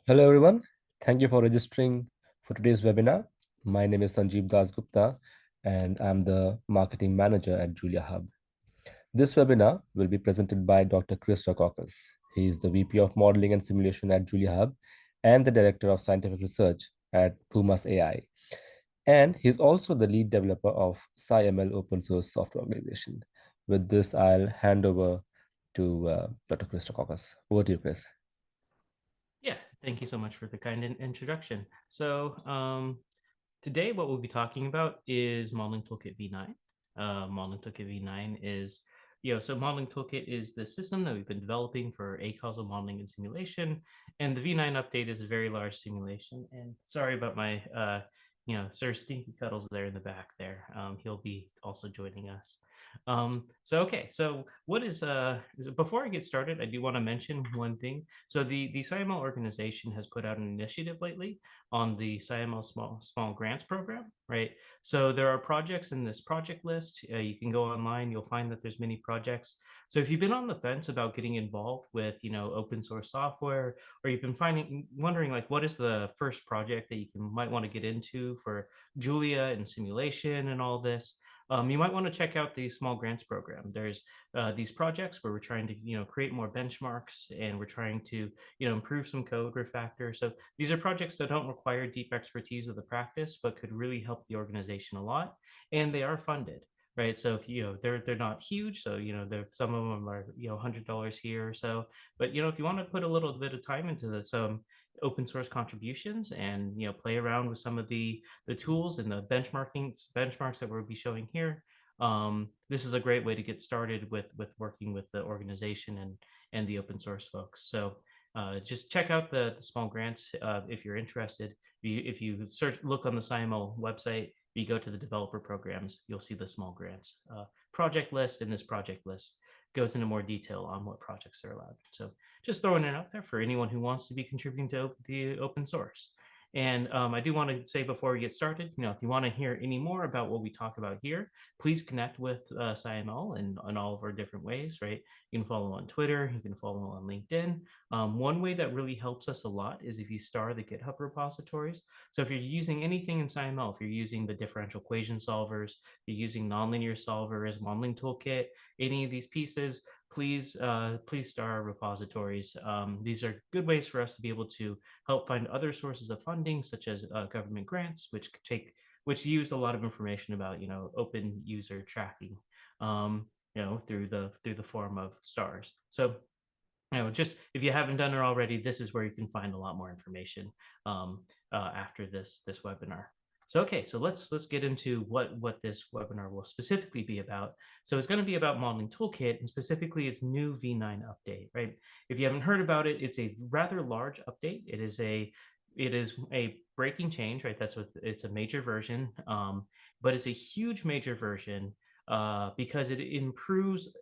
Hello everyone. Thank you for registering for today's webinar. My name is Sanjeev Das Gupta and I'm the marketing manager at JuliaHub. This webinar will be presented by Dr. Chris Rackauckas. He is the VP of Modeling and Simulation at JuliaHub and the Director of Scientific Research at Pumas AI. And he's also the lead developer of SciML open source software organization. With this, I'll hand over to Dr. Chris Rackauckas. Over to you, Chris. Yeah, thank you so much for the kind introduction. So today what we'll be talking about is Modeling Toolkit v9. Modeling Toolkit v9 is, so Modeling Toolkit is the system that we've been developing for Acausal modeling and simulation. And the v9 update is a very large simulation. And sorry about my, Sir Stinky Cuddles there in the back there. He'll be also joining us. So what is before I get started, I do want to mention one thing. So the SciML organization has put out an initiative lately on the SciML small grants program, right? So there are projects in this project list. You can go online, you'll find that there's many projects. So if you've been on the fence about getting involved with, open source software, or you've been wondering like, what is the first project that might want to get into for Julia and simulation and all this, you might want to check out the small grants program. There's these projects where we're trying to create more benchmarks, and we're trying to improve some code refactor. So these are projects that don't require deep expertise of the practice, but could really help the organization a lot, and they are funded. Right, so if they're not huge, so some of them are $100 here or so, but if you want to put a little bit of time into this, open source contributions, and play around with some of the tools and the benchmarks that we'll be showing here, this is a great way to get started with working with the organization and the open source folks. So just check out the small grants if you're interested. If you look on the SciML website, you go to the developer programs, you'll see the small grants project list, and this project list goes into more detail on what projects are allowed. So just throwing it out there for anyone who wants to be contributing to the open source. And I do want to say before we get started, if you want to hear any more about what we talk about here, please connect with SciML in all of our different ways, right? You can follow on Twitter, you can follow on LinkedIn. One way that really helps us a lot is if you star the GitHub repositories. So if you're using anything in SciML, if you're using the differential equation solvers, you're using nonlinear solvers, modeling toolkit, any of these pieces, please star our repositories. These are good ways for us to be able to help find other sources of funding, such as government grants, which use a lot of information about open user tracking, through the form of stars. So just if you haven't done it already, this is where you can find a lot more information after this webinar. So okay, so let's get into what this webinar will specifically be about. So it's going to be about Modeling Toolkit, and specifically its new v9 update, right? If you haven't heard about it, it's a rather large update. It is a breaking change, right? It's a major version, but it's a huge major version because it improves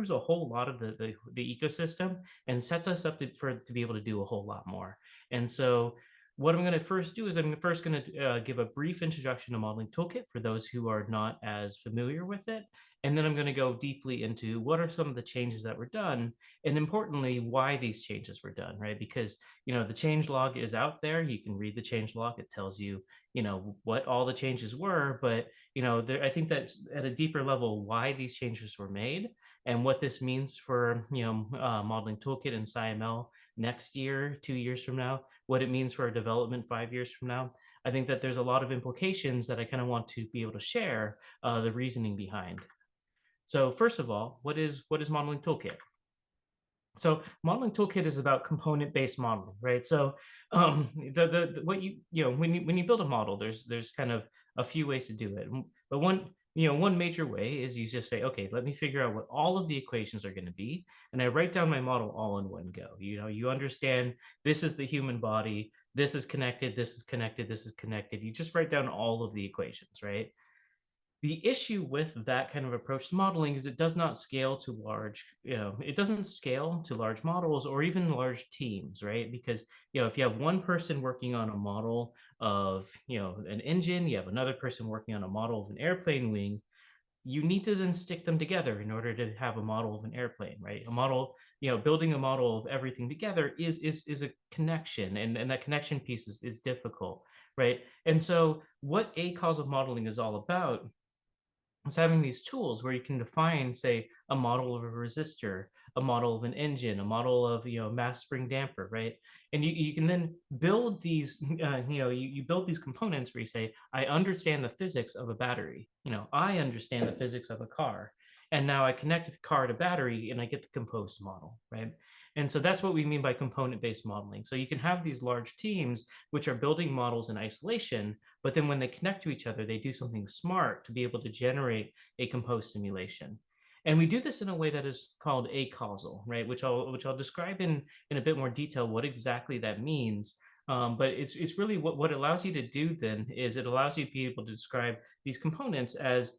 a whole lot of the ecosystem, and sets us up to be able to do a whole lot more. And so what I'm going to first do is I'm first going to give a brief introduction to Modeling Toolkit for those who are not as familiar with it. And then I'm going to go deeply into what are some of the changes that were done, and importantly, why these changes were done, right? Because, the change log is out there. You can read the change log. It tells you, what all the changes were. But, I think that's at a deeper level why these changes were made, and what this means for, Modeling Toolkit and SciML next year, 2 years from now, what it means for our development 5 years from now. I think that there's a lot of implications that I kind of want to be able to share the reasoning behind. So first of all, what is Modeling Toolkit? So Modeling Toolkit is about component-based modeling, right? So what when you build a model, there's kind of a few ways to do it. But one major way is you just say, okay, let me figure out what all of the equations are going to be, and I write down my model all in one go. You understand this is the human body, this is connected, this is connected, this is connected. You just write down all of the equations, right? The issue with that kind of approach to modeling is it does not scale to large, it doesn't scale to large models or even large teams, right? Because, if you have one person working on a model of, an engine, you have another person working on a model of an airplane wing, you need to then stick them together in order to have a model of an airplane, right? A model, building a model of everything together is a connection, and that connection piece is difficult, right? And so what acausal modeling is all about is having these tools where you can define, say, a model of a resistor, a model of an engine, a model of mass spring damper, right? And you can then build these, you build these components where you say, I understand the physics of a battery. I understand the physics of a car, and now I connect a car to battery, and I get the composed model, right? And so that's what we mean by component-based modeling. So you can have these large teams which are building models in isolation, but then when they connect to each other, they do something smart to be able to generate a composed simulation. And we do this in a way that is called acausal, right? Which I'll describe in a bit more detail what exactly that means. But it's really what it allows you to do then is it allows you to be able to describe these components as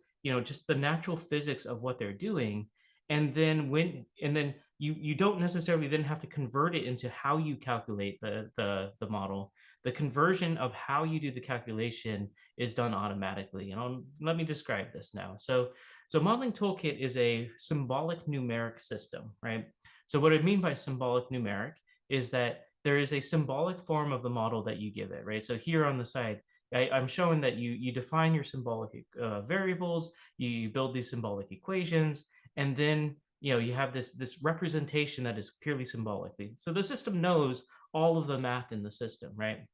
just the natural physics of what they're doing, and then you don't necessarily then have to convert it into how you calculate the model. The conversion of how you do the calculation is done automatically. And let me describe this now. So Modeling Toolkit is a symbolic numeric system, right? So what I mean by symbolic numeric is that there is a symbolic form of the model that you give it, right? So here on the side, I'm showing that you define your symbolic variables, you build these symbolic equations, and then you have this representation that is purely symbolically. So the system knows all of the math in the system, right?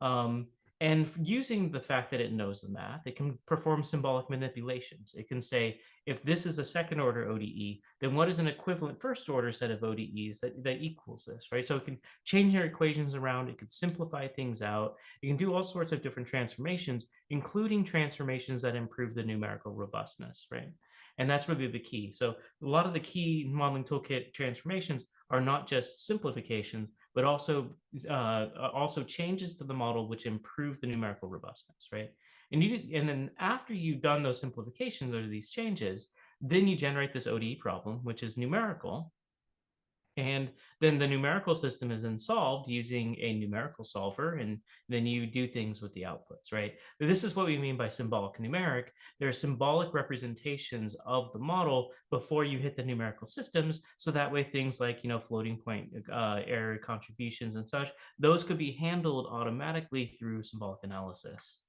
Um, and using the fact that it knows the math, it can perform symbolic manipulations. It can say, if this is a second order ODE, then what is an equivalent first order set of ODEs that equals this, right? So it can change your equations around, it can simplify things out, it can do all sorts of different transformations, including transformations that improve the numerical robustness, right? And that's really the key. So a lot of the key modeling toolkit transformations are not just simplifications, but also changes to the model which improve the numerical robustness, right? And then after you've done those simplifications or these changes, then you generate this ODE problem, which is numerical, and then the numerical system is then solved using a numerical solver, and then you do things with the outputs, right? This is what we mean by symbolic numeric. There are symbolic representations of the model before you hit the numerical systems. So that way things like, floating point error contributions and such, those could be handled automatically through symbolic analysis.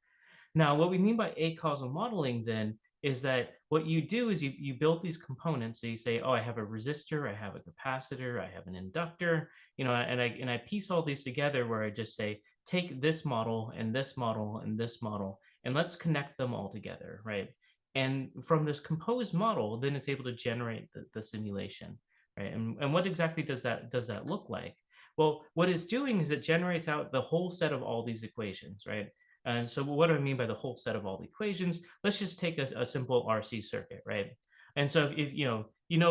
Now, what we mean by acausal modeling then is that what you do is you build these components. So you say, oh, I have a resistor, I have a capacitor, I have an inductor, and I piece all these together where I just say, take this model and this model and this model, and let's connect them all together, right? And from this composed model, then it's able to generate the simulation, right? And what exactly does that look like? Well, what it's doing is it generates out the whole set of all these equations, right? And so what do I mean by the whole set of all the equations? Let's just take a simple RC circuit, right? And so if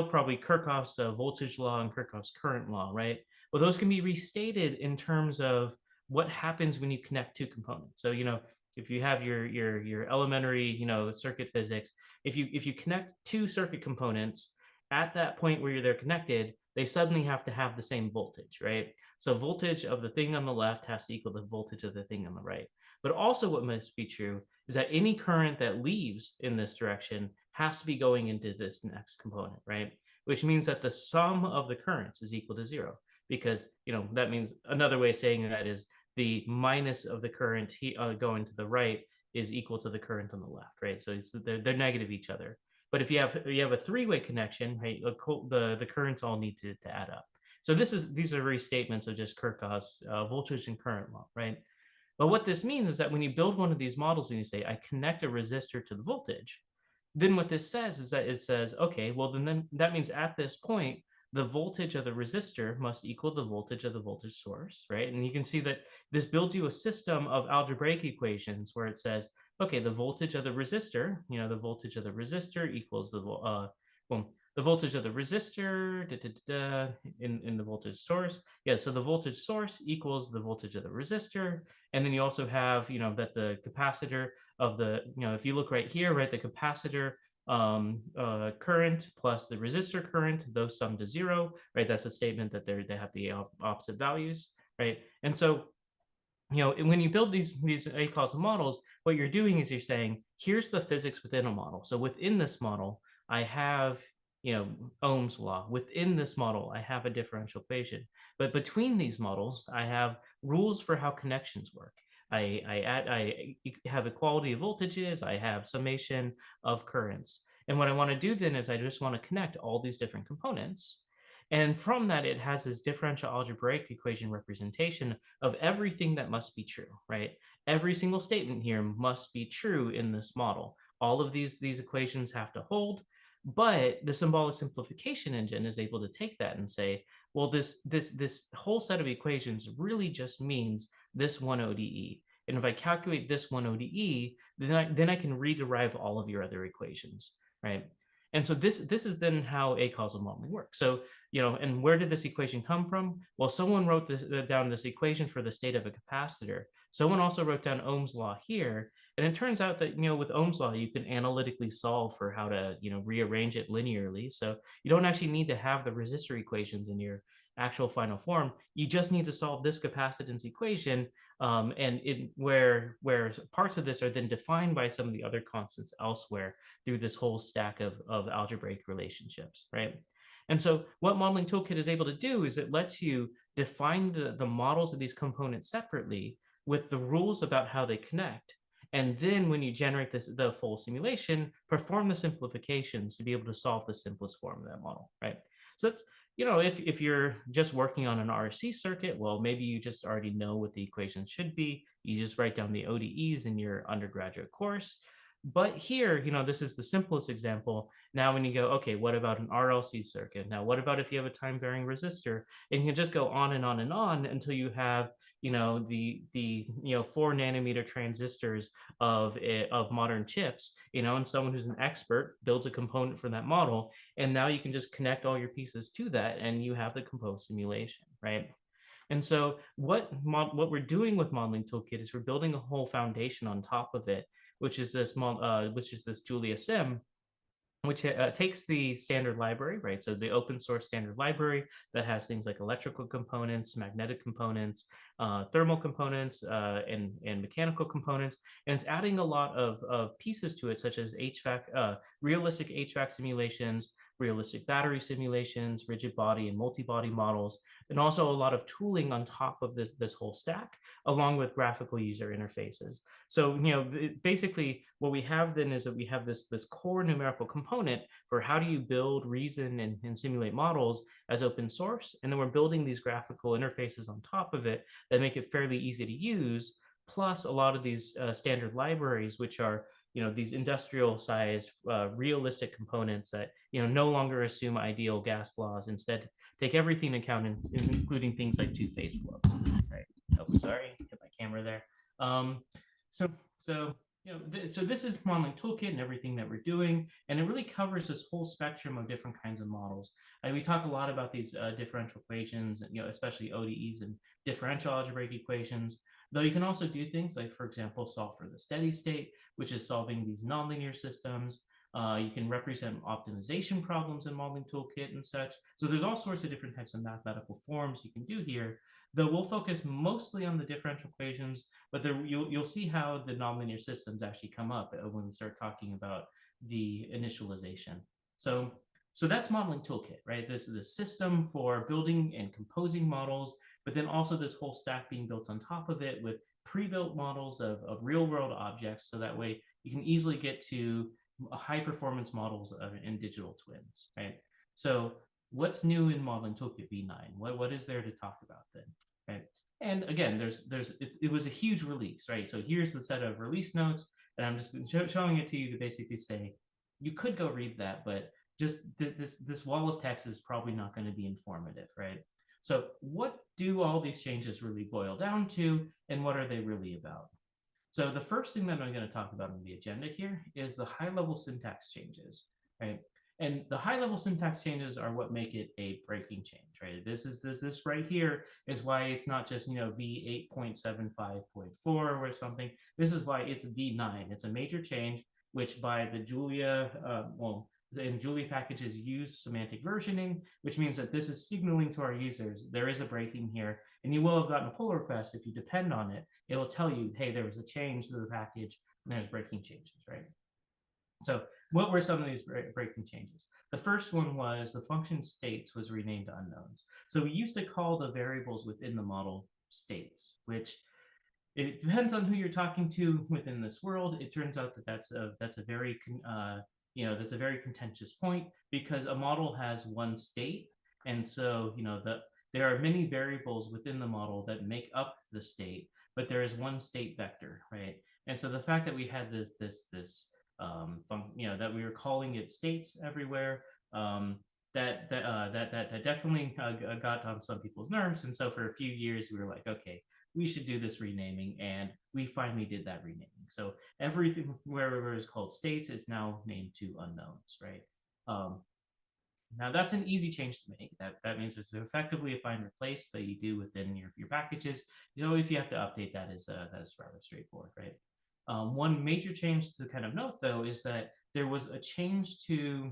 probably Kirchhoff's voltage law and Kirchhoff's current law, right? Well, those can be restated in terms of what happens when you connect two components. So, if you have your elementary, circuit physics, if you connect two circuit components at that point where they're connected, they suddenly have to have the same voltage, right? So voltage of the thing on the left has to equal the voltage of the thing on the right. But also what must be true is that any current that leaves in this direction has to be going into this next component, right? Which means that the sum of the currents is equal to zero, because, that means another way of saying that is the minus of the current going to the right is equal to the current on the left, right? So they're negative each other. But if you have a three-way connection, right, the currents all need to add up. So these are restatements of just Kirchhoff's voltage and current law, right? But what this means is that when you build one of these models and you say, I connect a resistor to the voltage, then what this says is that it says, okay, well, then that means at this point, the voltage of the resistor must equal the voltage of the voltage source, right? And you can see that this builds you a system of algebraic equations where it says, okay, the voltage of the resistor, the voltage of the resistor equals the voltage of the resistor in the voltage source. Yeah, so the voltage source equals the voltage of the resistor. And then you also have, that the capacitor of the, if you look right here, right, the capacitor current plus the resistor current, those sum to zero, right? That's a statement that they have the opposite values, right? And so when you build these acausal models, what you're doing is you're saying, here's the physics within a model. So within this model, I have Ohm's law. Within this model, I have a differential equation. But between these models, I have rules for how connections work. I have equality of voltages. I have summation of currents. And what I want to do then is I just want to connect all these different components. And from that, it has this differential algebraic equation representation of everything that must be true, right? Every single statement here must be true in this model. All of these equations have to hold, but the symbolic simplification engine is able to take that and say, well, this whole set of equations really just means this one ODE. And if I calculate this one ODE, then I can rederive all of your other equations, right? And so this is then how acausal modeling works. So and where did this equation come from? Well, someone wrote down this equation for the state of a capacitor. Someone also wrote down Ohm's law here. And it turns out that, with Ohm's law, you can analytically solve for how to, rearrange it linearly. So you don't actually need to have the resistor equations in your actual final form. You just need to solve this capacitance equation. Where parts of this are then defined by some of the other constants elsewhere through this whole stack of algebraic relationships, right? And so what Modeling Toolkit is able to do is it lets you define the models of these components separately with the rules about how they connect. And then when you generate the full simulation, perform the simplifications to be able to solve the simplest form of that model, right? So that's, if you're just working on an RC circuit, well, maybe you just already know what the equations should be. You just write down the ODEs in your undergraduate course. But here, this is the simplest example. Now, when you go, okay, what about an RLC circuit? Now, what about if you have a time varying resistor? And you can just go on and on and on until you have, the 4 nanometer transistors of modern chips, and someone who's an expert builds a component for that model. And now you can just connect all your pieces to that and you have the composed simulation, right? And so what we're doing with Modeling Toolkit is we're building a whole foundation on top of it, which is this Julia Sim, which takes the standard library, right? So the open source standard library that has things like electrical components, magnetic components, thermal components, and mechanical components. And it's adding a lot of pieces to it, such as HVAC, realistic HVAC simulations, realistic battery simulations, rigid body and multi-body models, and also a lot of tooling on top of this whole stack, along with graphical user interfaces. So, basically what we have then is that we have this core numerical component for how do you build, reason, and simulate models as open source. And then we're building these graphical interfaces on top of it that make it fairly easy to use, plus a lot of these standard libraries, which are these industrial sized realistic components that no longer assume ideal gas laws, instead take everything into account, including things like two-phase flows, right? Oh, sorry, hit my camera there. So so this is Modeling Toolkit and everything that we're doing, and it really covers this whole spectrum of different kinds of models. And we talk a lot about these differential equations, especially ODEs and differential algebraic equations, though you can also do things like, for example, solve for the steady state, which is solving these nonlinear systems. You can represent optimization problems in Modeling Toolkit and such. So there's all sorts of different types of mathematical forms you can do here, though we'll focus mostly on the differential equations, but you'll see how the nonlinear systems actually come up when we start talking about the initialization. So that's Modeling Toolkit, right? This is a system for building and composing models, but then also this whole stack being built on top of it with pre-built models of real-world objects, so that way you can easily get to high-performance models in digital twins, right? So what's new in Modeling Toolkit v9? What is there to talk about then, right? And again, it was a huge release, right? So here's the set of release notes, and I'm just showing it to you to basically say, you could go read that, but just this wall of text is probably not going to be informative, right? So what do all these changes really boil down to, and what are they really about? So the first thing that I'm going to talk about on the agenda here is the high-level syntax changes, right? And the high-level syntax changes are what make it a breaking change, right? This right here is why it's not just V8.75.4 or something. This is why it's V9. It's a major change, which by the Julia, and Julia packages use semantic versioning, which means that this is signaling to our users there is a breaking here, and you will have gotten a pull request. If you depend on it, it will tell you, hey, there was a change to the package and there's breaking changes, right? So what were some of these breaking changes? The first one was the function states was renamed to unknowns. So we used to call the variables within the model states, which it depends on who you're talking to within this world. It turns out that that's a very that's a very contentious point, because a model has one state, and so there are many variables within the model that make up the state, but there is one state vector, right? And so the fact that we had this that we were calling it states everywhere, that definitely got on some people's nerves. And so for a few years we were like, okay, we should do this renaming, and we finally did that renaming. So everything wherever is called states is now named to unknowns, right? Now that's an easy change to make. That means it's effectively a find replace, but you do within your packages. If you have to update that is rather straightforward, right? One major change to kind of note, though, is that there was a change to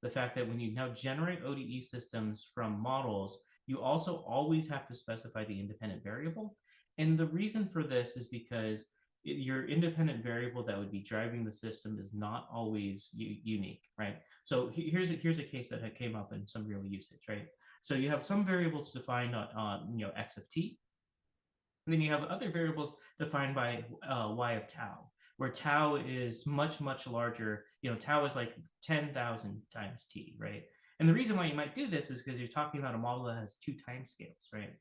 the fact that when you now generate ODE systems from models, you also always have to specify the independent variable. And the reason for this is because your independent variable that would be driving the system is not always unique, right? So here's a case that came up in some real usage, right? So you have some variables defined on x of t, and then you have other variables defined by y of tau, where tau is much, much larger. Tau is like 10,000 times t, right? And the reason why you might do this is because you're talking about a model that has two time scales, right?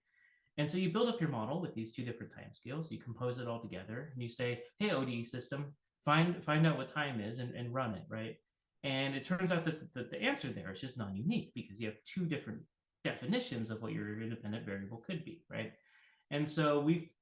And so you build up your model with these two different time scales, you compose it all together, and you say, hey, ODE system, find out what time is and run it, right? And it turns out that the answer there is just non-unique, because you have two different definitions of what your independent variable could be, right? And so we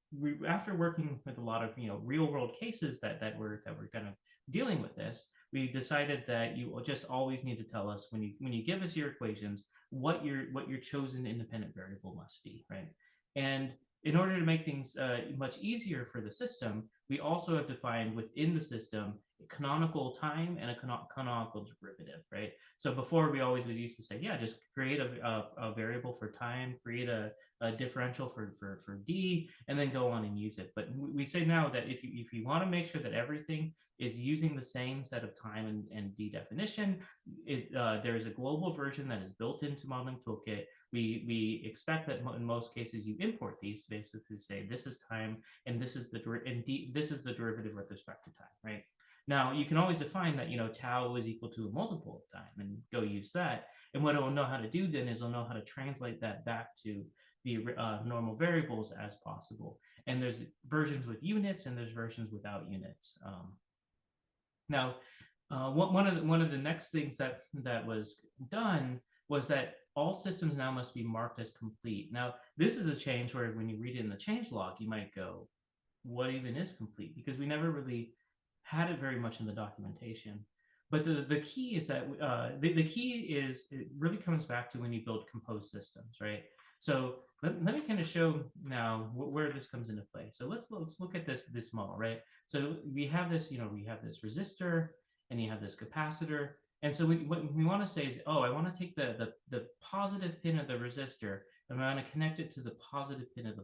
after working with a lot of real world cases that were kind of dealing with this, we decided that you just always need to tell us when you give us your equations what your chosen independent variable must be, right? And in order to make things much easier for the system, we also have defined within the system a canonical time and a canonical derivative, right? So before we always would used to say, yeah, just create a variable for time, create a differential for d, and then go on and use it. But we say now that if you want to make sure that everything is using the same set of time and d definition, there's a global version that is built into Modeling Toolkit. We expect that in most cases you import these to basically say this is time and this is the this is the derivative with respect to time, right? Now you can always define that tau is equal to a multiple of time and go use that. And what it will know how to do then is it'll know how to translate that back to the normal variables as possible. And there's versions with units and there's versions without units. Now, one of the next things that was done was that all systems now must be marked as complete. Now, this is a change where when you read it in the change log, you might go, what even is complete? Because we never really had it very much in the documentation. But the key is that the key is it really comes back to when you build composed systems, right? So let me kind of show now where this comes into play. So let's look at this model, right? So we have this, we have this resistor and you have this capacitor. And so what we want to say is, oh, I want to take the positive pin of the resistor and I want to connect it to the positive pin of the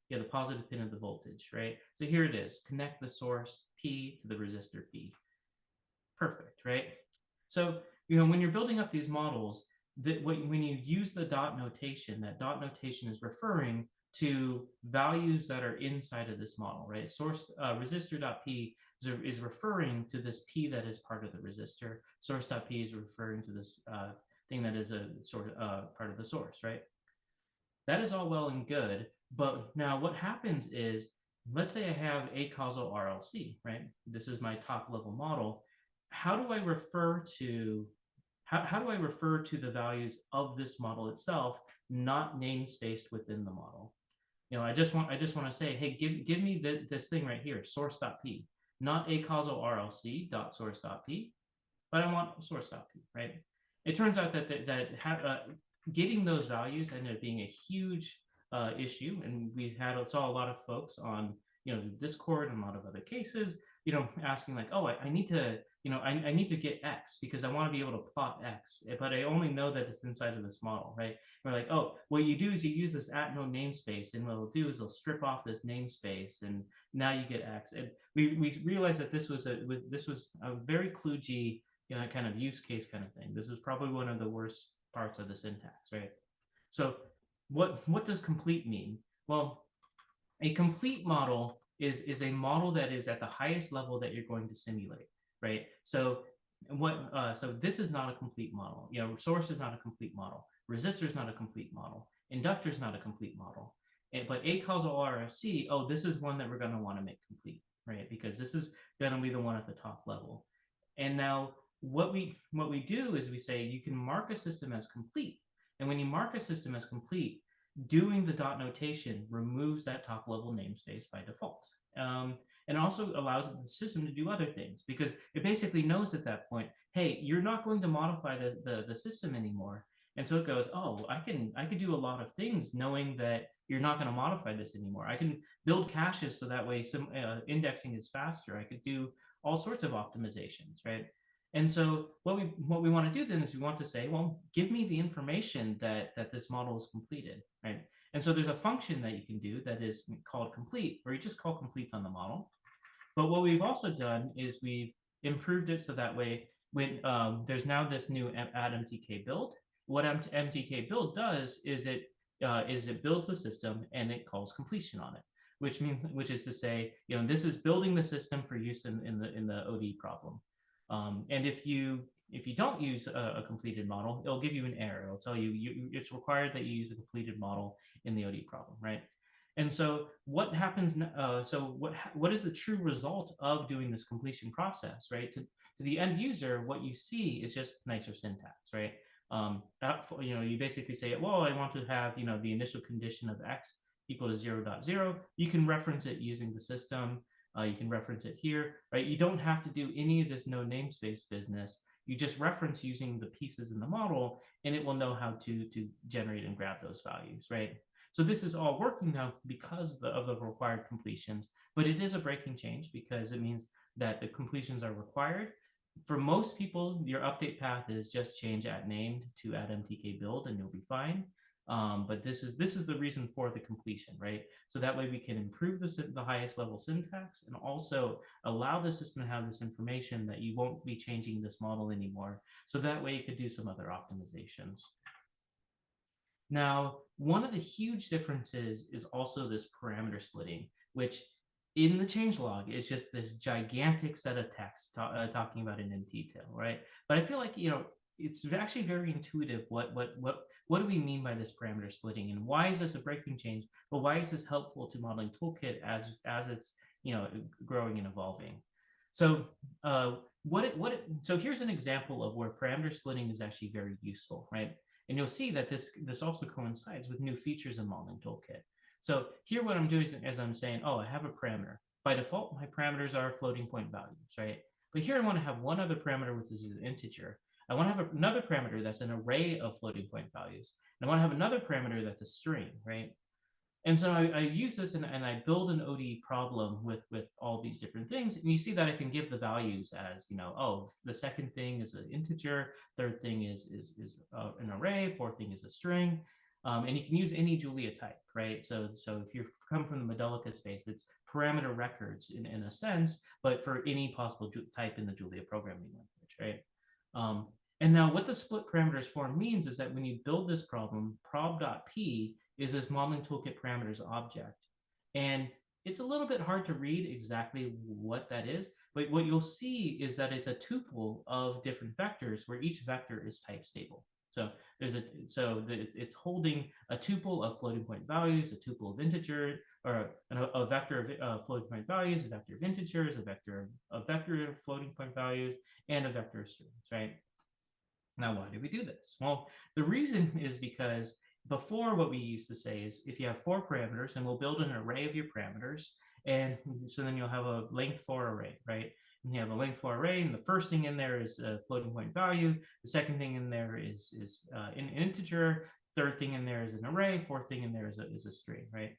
the positive pin of the voltage, right? So here it is, connect the source P to the resistor P. Perfect, right? So, when you're building up these models, when you use the dot notation, that dot notation is referring to values that are inside of this model, right? Source resistor.p is referring to this p that is part of the resistor. Source.p is referring to this thing that is a sort of part of the source, right? That is all well and good, but now what happens is, let's say I have Acausal RLC, right? This is my top level model. How do I refer to the values of this model itself, not namespaced within the model? I just want to say, hey, give me this thing right here, source.p, not Acausal RLC dot source.p, but I want source.p, right? It turns out that getting those values ended up being a huge issue, and we saw a lot of folks on Discord and a lot of other cases, asking like, oh, I need to, I need to get X because I want to be able to plot X, but I only know that it's inside of this model, right? We're like, oh, what you do is you use this @ no namespace, and what it'll do is it'll strip off this namespace, and now you get X. And we realized that this was a very kludgy, kind of use case kind of thing. This is probably one of the worst parts of the syntax, right? So what does complete mean? Well, a complete model is a model that is at the highest level that you're going to simulate, right? So so this is not a complete model. Source is not a complete model. Resistor is not a complete model. Inductor is not a complete model. But Acausal RFC, oh, this is one that we're going to want to make complete, right? Because this is going to be the one at the top level. And now what we do is we say you can mark a system as complete. And when you mark a system as complete, doing the dot notation removes that top level namespace by default. And also allows the system to do other things, because it basically knows at that point, hey, you're not going to modify the system anymore. And so it goes, oh, I could do a lot of things knowing that you're not going to modify this anymore. I can build caches so that way some indexing is faster. I could do all sorts of optimizations, right? And so what we want to do then is we want to say, well, give me the information that this model is completed, right? And so there's a function that you can do that is called complete, where you just call complete on the model. But what we've also done is we've improved it so that way when there's now this new add MTK build. What MTK build does is it builds the system and it calls completion on it, which is to say, this is building the system for use in the OD problem. And if you don't use a completed model, it'll give you an error. It'll tell you, it's required that you use a completed model in the OD problem, right? And so what happens? What is the true result of doing this completion process, right? To the end user, what you see is just nicer syntax, right? You basically say, well, I want to have the initial condition of X equal to 0.0. You can reference it using the system. You can reference it here, right? You don't have to do any of this no namespace business. You just reference using the pieces in the model, and it will know how to generate and grab those values, right? So this is all working now because of the required completions, but it is a breaking change because it means that the completions are required. For most people, your update path is just change @named to @mtk build, and you'll be fine. But this is the reason for the completion, right? So that way we can improve the highest level syntax and also allow the system to have this information that you won't be changing this model anymore. So that way you could do some other optimizations. Now, one of the huge differences is also this parameter splitting, which in the changelog is just this gigantic set of text talking about it in detail, right? But I feel like, it's actually very intuitive. What do we mean by this parameter splitting, and why is this a breaking change? But why is this helpful to Modeling Toolkit as it's growing and evolving? So so here's an example of where parameter splitting is actually very useful, right? And you'll see that this also coincides with new features in Modeling Toolkit. So here what I'm doing is I'm saying, oh, I have a parameter. By default, my parameters are floating point values, right? But here I want to have one other parameter, which is an integer. I want to have another parameter that's an array of floating point values. And I want to have another parameter that's a string, right? And so I use this and I build an OD problem with all these different things. And you see that I can give the values as, oh, the second thing is an integer, third thing is an array, fourth thing is a string. And you can use any Julia type, right? So if you come from the Modelica space, it's parameter records in a sense, but for any possible type in the Julia programming language, right? And now what the split parameters form means is that when you build this problem, prob.p is this Modeling Toolkit parameters object. And it's a little bit hard to read exactly what that is, but what you'll see is that it's a tuple of different vectors where each vector is type stable. So it's holding a tuple of floating point values, a tuple of integer, or a vector of floating point values, a vector of integers, a vector of floating point values, and a vector of strings, right? Now, why do we do this? Well, the reason is because before what we used to say is if you have 4 parameters, and we'll build an array of your parameters, and so then you'll have a length 4 array, right? And you have a length 4 array, and the first thing in there is a floating point value. The second thing in there is an integer. Third thing in there is an array. Fourth thing in there is a string, right?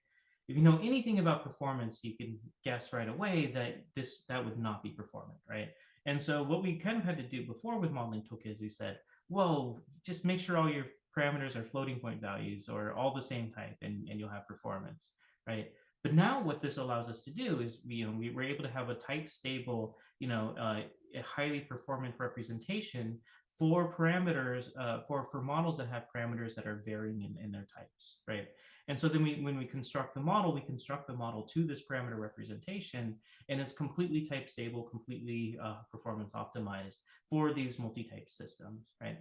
if you know anything about performance, you can guess right away that that would not be performant, right? And so what we kind of had to do before with modeling toolkit is we said, well, just make sure all your parameters are floating point values or all the same type, and you'll have performance, right? But now what this allows us to do is we were able to have a type stable, a highly performant representation for parameters, for models that have parameters that are varying in their types, right? And so then when we construct the model, we construct the model to this parameter representation, and it's completely type stable, completely performance optimized for these multi-type systems, right?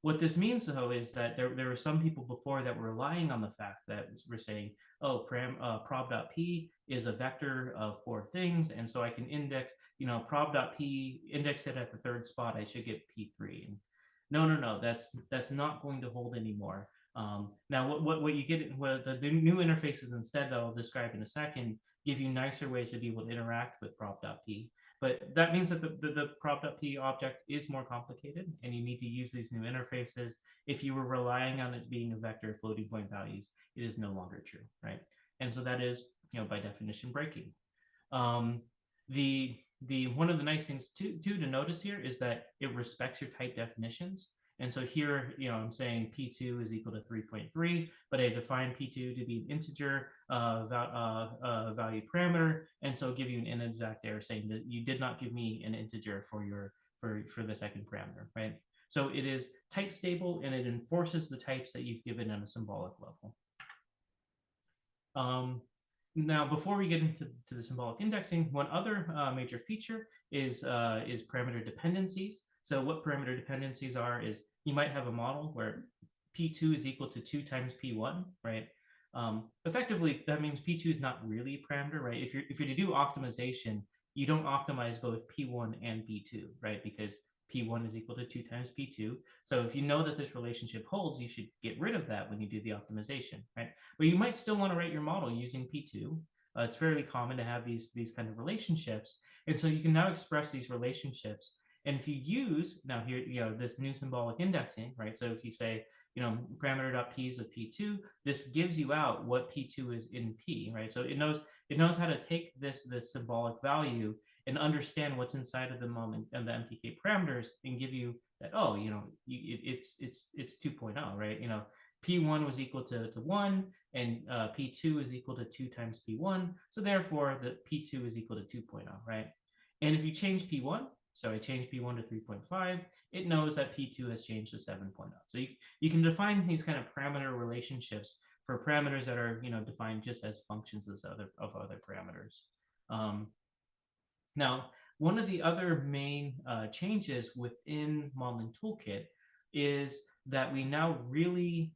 What this means, though, is that there were some people before that were relying on the fact that we're saying, oh, prob.p is a vector of 4 things, and so I can index, prob.p, index it at the 3rd spot, I should get p3. And no, that's not going to hold anymore. Now, what you get, what the new interfaces instead that I'll describe in a second, give you nicer ways to be able to interact with prop.p. But that means that the prop.p object is more complicated, and you need to use these new interfaces. If you were relying on it being a vector of floating point values, it is no longer true, right? And so that is, by definition, breaking. The one of the nice things to notice here is that it respects your type definitions. And so here, I'm saying P2 is equal to 3.3, but I define P2 to be an integer value parameter. And so I'll give you an inexact error saying that you did not give me an integer for the second parameter, right? So it is type stable, and it enforces the types that you've given on a symbolic level. Now, before we get into the symbolic indexing, one other major feature is parameter dependencies. So what parameter dependencies are is you might have a model where P2 is equal to 2 times P1, right? Effectively, that means P2 is not really a parameter, right? If you're to do optimization, you don't optimize both P1 and P2, right? Because P1 is equal to 2 times P2. So if you know that this relationship holds, you should get rid of that when you do the optimization, right? But you might still want to write your model using P2. It's fairly common to have these kind of relationships. And so you can now express these relationships. And if you use, now here, this new symbolic indexing, right? So if you say, parameter.p is of P2, this gives you out what P2 is in P, right? So it knows how to take this symbolic value and understand what's inside of the moment and the MTK parameters and give you that, oh, it's 2.0, right? P1 was equal to 1, and P2 is equal to 2 times P1. So therefore, the P2 is equal to 2.0, right? And if you change P1, so I change P1 to 3.5, it knows that P2 has changed to 7.0. So you can define these kind of parameter relationships for parameters that are defined just as functions of other parameters. Now, one of the other main changes within Modeling Toolkit is that we now really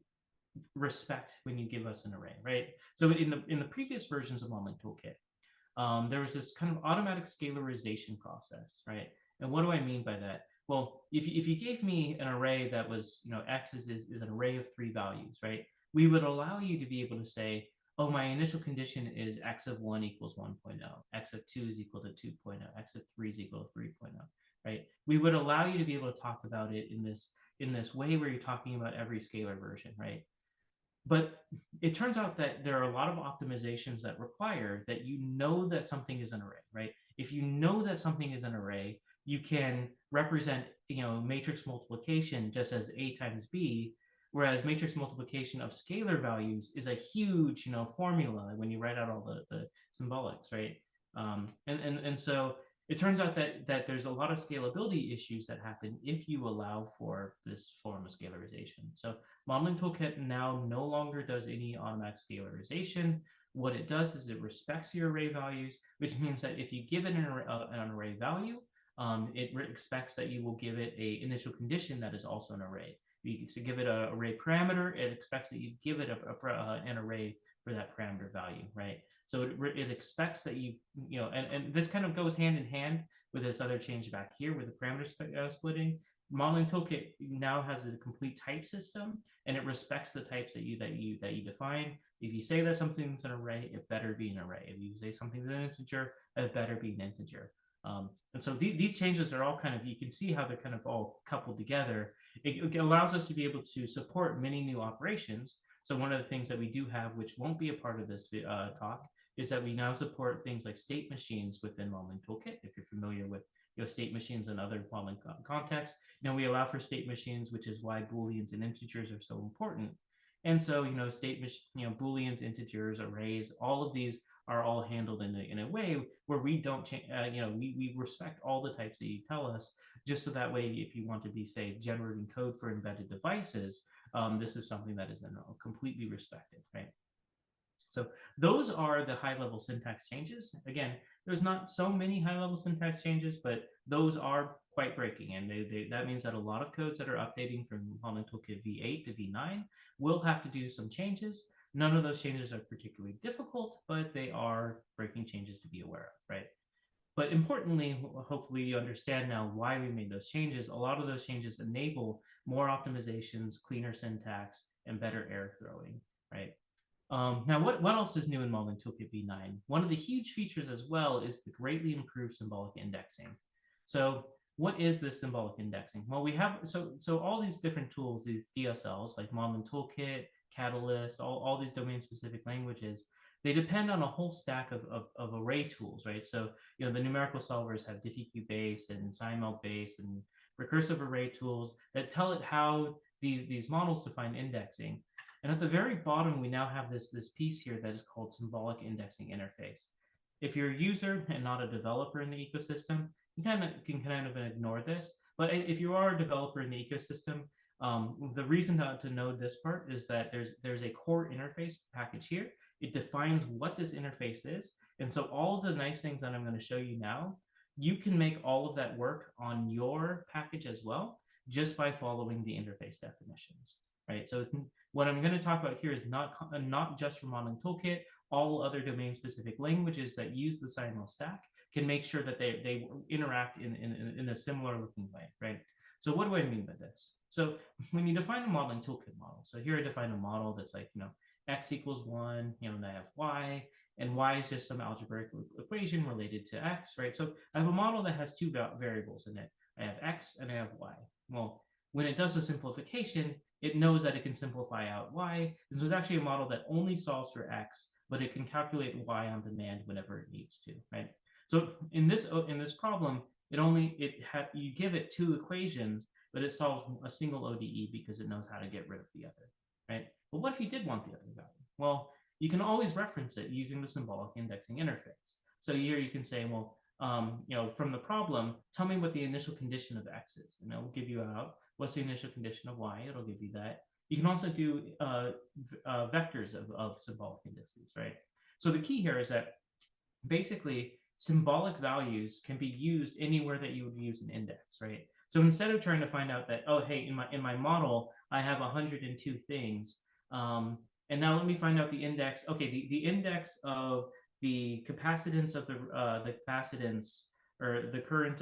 respect when you give us an array, right? So in the previous versions of Modeling Toolkit, there was this kind of automatic scalarization process, right? And what do I mean by that? Well, if you gave me an array that was, x is an array of 3 values, right? We would allow you to be able to say, oh, my initial condition is x of 1 equals 1.0, x of 2 is equal to 2.0, x of 3 is equal to 3.0, right? We would allow you to be able to talk about it in this way where you're talking about every scalar version, right? But it turns out that there are a lot of optimizations that require that that something is an array, right? If you know that something is an array, you can represent, matrix multiplication just as A times B, whereas matrix multiplication of scalar values is a huge, formula when you write out all the symbolics, right? And so it turns out that there's a lot of scalability issues that happen if you allow for this form of scalarization. So Modeling Toolkit now no longer does any automatic scalarization. What it does is it respects your array values, which means that if you give it an array value, it expects that you will give it an initial condition that is also an array. You can give it an array parameter, it expects that you give it an array for that parameter value, right? So it expects that and this kind of goes hand in hand with this other change back here with the parameter splitting. Modeling Toolkit now has a complete type system, and it respects the types that you define. If you say that something's an array, it better be an array. If you say something's an integer, it better be an integer. And so these changes are all kind of, you can see how they're kind of all coupled together. It allows us to be able to support many new operations. So one of the things that we do have, which won't be a part of this talk, is that we now support things like state machines within Modeling Toolkit. If you're familiar with state machines and other modeling contexts, we allow for state machines, which is why Booleans and integers are so important. And so, Booleans, integers, arrays, all of these are all handled in a way where we don't change, we respect all the types that you tell us, just so that way, if you want to be, say, generating code for embedded devices, this is something that is completely respected, right? So those are the high-level syntax changes. Again, there's not so many high-level syntax changes, but those are quite breaking. And that means that a lot of codes that are updating from Modeling Toolkit v8 to v9 will have to do some changes. None of those changes are particularly difficult, but they are breaking changes to be aware of, right? But importantly, hopefully you understand now why we made those changes. A lot of those changes enable more optimizations, cleaner syntax, and better error throwing, right? Now, what else is new in Modeling Toolkit v9? One of the huge features as well is the greatly improved symbolic indexing. So what is this symbolic indexing? Well, we have, so all these different tools, these DSLs, like Modeling Toolkit, Catalyst, all these domain-specific languages, they depend on a whole stack of array tools, right? So, the numerical solvers have diffie base and SymMelt base and recursive array tools that tell it how these models define indexing. And at the very bottom, we now have this piece here that is called Symbolic Indexing Interface. If you're a user and not a developer in the ecosystem, you can kind of ignore this. But if you are a developer in the ecosystem, the reason to know this part is that there's a core interface package here. It defines what this interface is. And so all of the nice things that I'm going to show you now, you can make all of that work on your package as well, just by following the interface definitions, right? So what I'm going to talk about here is not just for Modeling Toolkit. All other domain-specific languages that use the SymMelt stack can make sure that they interact in a similar looking way, right? So what do I mean by this? So when you define a Modeling Toolkit model, so here I define a model that's like, x equals 1, and I have y, and y is just some algebraic equation related to x, right? So I have a model that has two variables in it. I have x and I have y. Well, when it does the simplification, it knows that it can simplify out y. This is actually a model that only solves for x, but it can calculate y on demand whenever it needs to, right? So in this problem, you give it two equations, but it solves a single ODE because it knows how to get rid of the other, right? But what if you did want the other value? Well, you can always reference it using the symbolic indexing interface. So here you can say, well, from the problem, tell me what the initial condition of x is, and it will give you out what's the initial condition of y. It'll give you that. You can also do vectors of symbolic indices, right? So the key here is that basically symbolic values can be used anywhere that you would use an index, right? So instead of trying to find out that, oh, hey, in my model, I have 102 things, and now let me find out the index. Okay, the index of the capacitance of the capacitance, or the current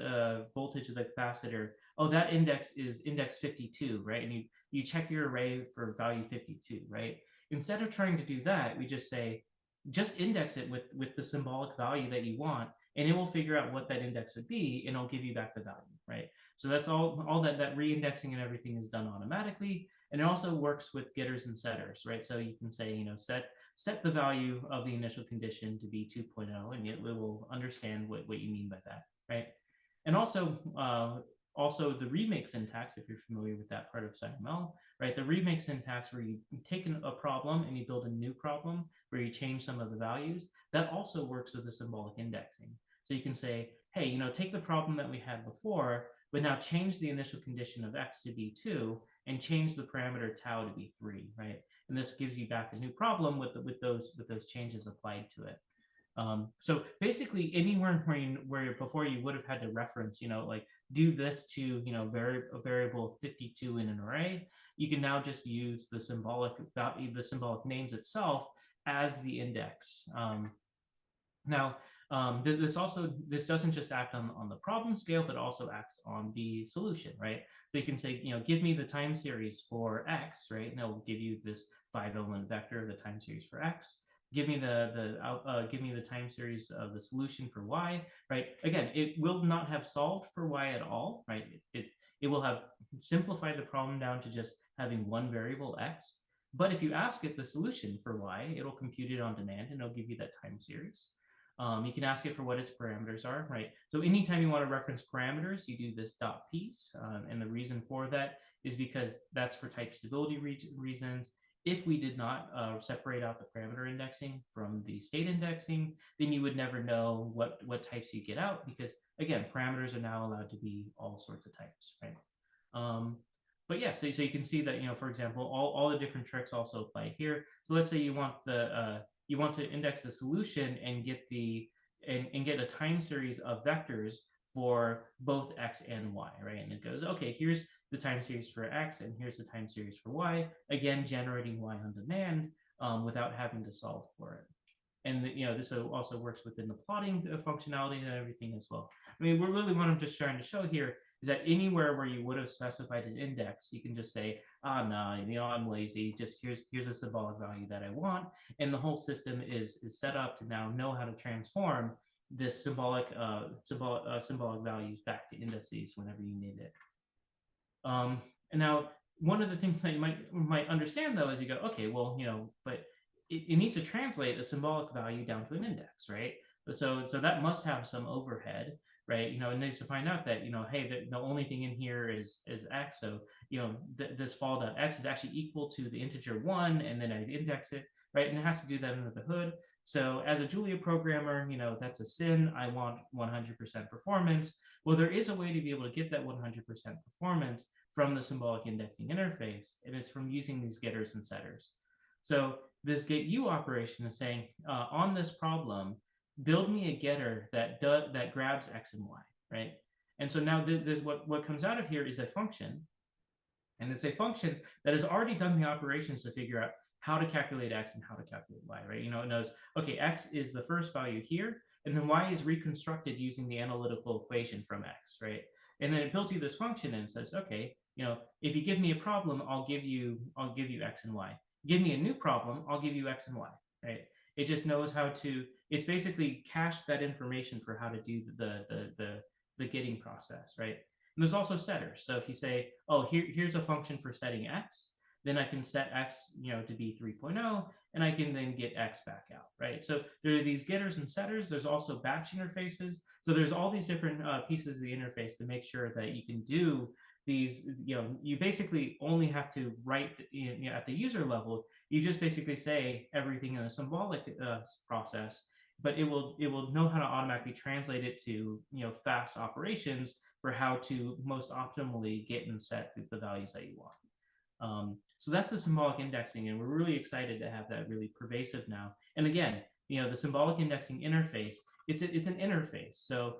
voltage of the capacitor, oh, that index is index 52, right? And you check your array for value 52, right? Instead of trying to do that, we just say, just index it with the symbolic value that you want, and it will figure out what that index would be, and it'll give you back the value, right? So that's all that reindexing and everything is done automatically. And it also works with getters and setters, right? So you can say, set the value of the initial condition to be 2.0, and it will understand what you mean by that, right? And also the remake syntax, if you're familiar with that part of SymMelt, right? The remake syntax, where you take a problem and you build a new problem where you change some of the values, that also works with the symbolic indexing. So you can say, hey, take the problem that we had before, but now change the initial condition of x to be 2 and change the parameter tau to be 3, right? And this gives you back a new problem with those changes applied to it. So basically, anywhere where before you would have had to reference, like do this to a variable 52 in an array, you can now just use the symbolic names itself as the index. Now, this doesn't just act on the problem scale, but also acts on the solution, right? So you can say, give me the time series for x, right? And it'll give you this 5-element vector, the time series for x. Give me the time series of the solution for y, right? Again, it will not have solved for y at all, right? It will have simplified the problem down to just having one variable x, But if you ask it the solution for y, it'll compute it on demand and it'll give you that time series. You can ask it for what its parameters are, right? So anytime you want to reference parameters, you do this dot piece. And the reason for that is because that's for type stability reasons. If we did not separate out the parameter indexing from the state indexing, then you would never know what types you get out, because again, parameters are now allowed to be all sorts of types, right? But yeah, so you can see that, for example, all the different tricks also apply here. So let's say you want to index the solution and get and get a time series of vectors for both x and y, right? And it goes, okay, here's the time series for x and here's the time series for y, again generating y on demand without having to solve for it. And this also works within the plotting functionality and everything as well. I mean, what I'm just trying to show here is that anywhere where you would have specified an index, you can just say, no, I'm lazy. Just here's a symbolic value that I want, and the whole system is set up to now know how to transform this symbolic values back to indices whenever you need it. And now one of the things that you might understand though is you go, okay, well, but it needs to translate a symbolic value down to an index, right? So that must have some overhead, right? It needs to find out that, hey, the only thing in here is x. So, this fall.x is actually equal to the integer 1, and then I index it, right? And it has to do that under the hood. So as a Julia programmer, that's a sin. I want 100% performance. Well, there is a way to be able to get that 100% performance from the symbolic indexing interface, and it's from using these getters and setters. So this getU operation is saying, on this problem, build me a getter that grabs x and y, right? And so now what comes out of here is a function, and it's a function that has already done the operations to figure out how to calculate x and how to calculate y, right? It knows, okay, x is the first value here, and then y is reconstructed using the analytical equation from x, right? And then it builds you this function and says, okay, if you give me a problem, I'll give you x and y. Give me a new problem, I'll give you x and y, right? It just knows how to. It's basically cached that information for how to do the getting process, right? And there's also setters. So if you say, oh, here's a function for setting x, then I can set x, to be 3.0, and I can then get x back out, right? So there are these getters and setters. There's also batch interfaces. So there's all these different pieces of the interface to make sure that you can do these. You basically only have to write at the user level. You just basically say everything in a symbolic process, but it will know how to automatically translate it to fast operations for how to most optimally get and set the values that you want. So that's the symbolic indexing, and we're really excited to have that really pervasive now. And again, the symbolic indexing interface, it's an interface. So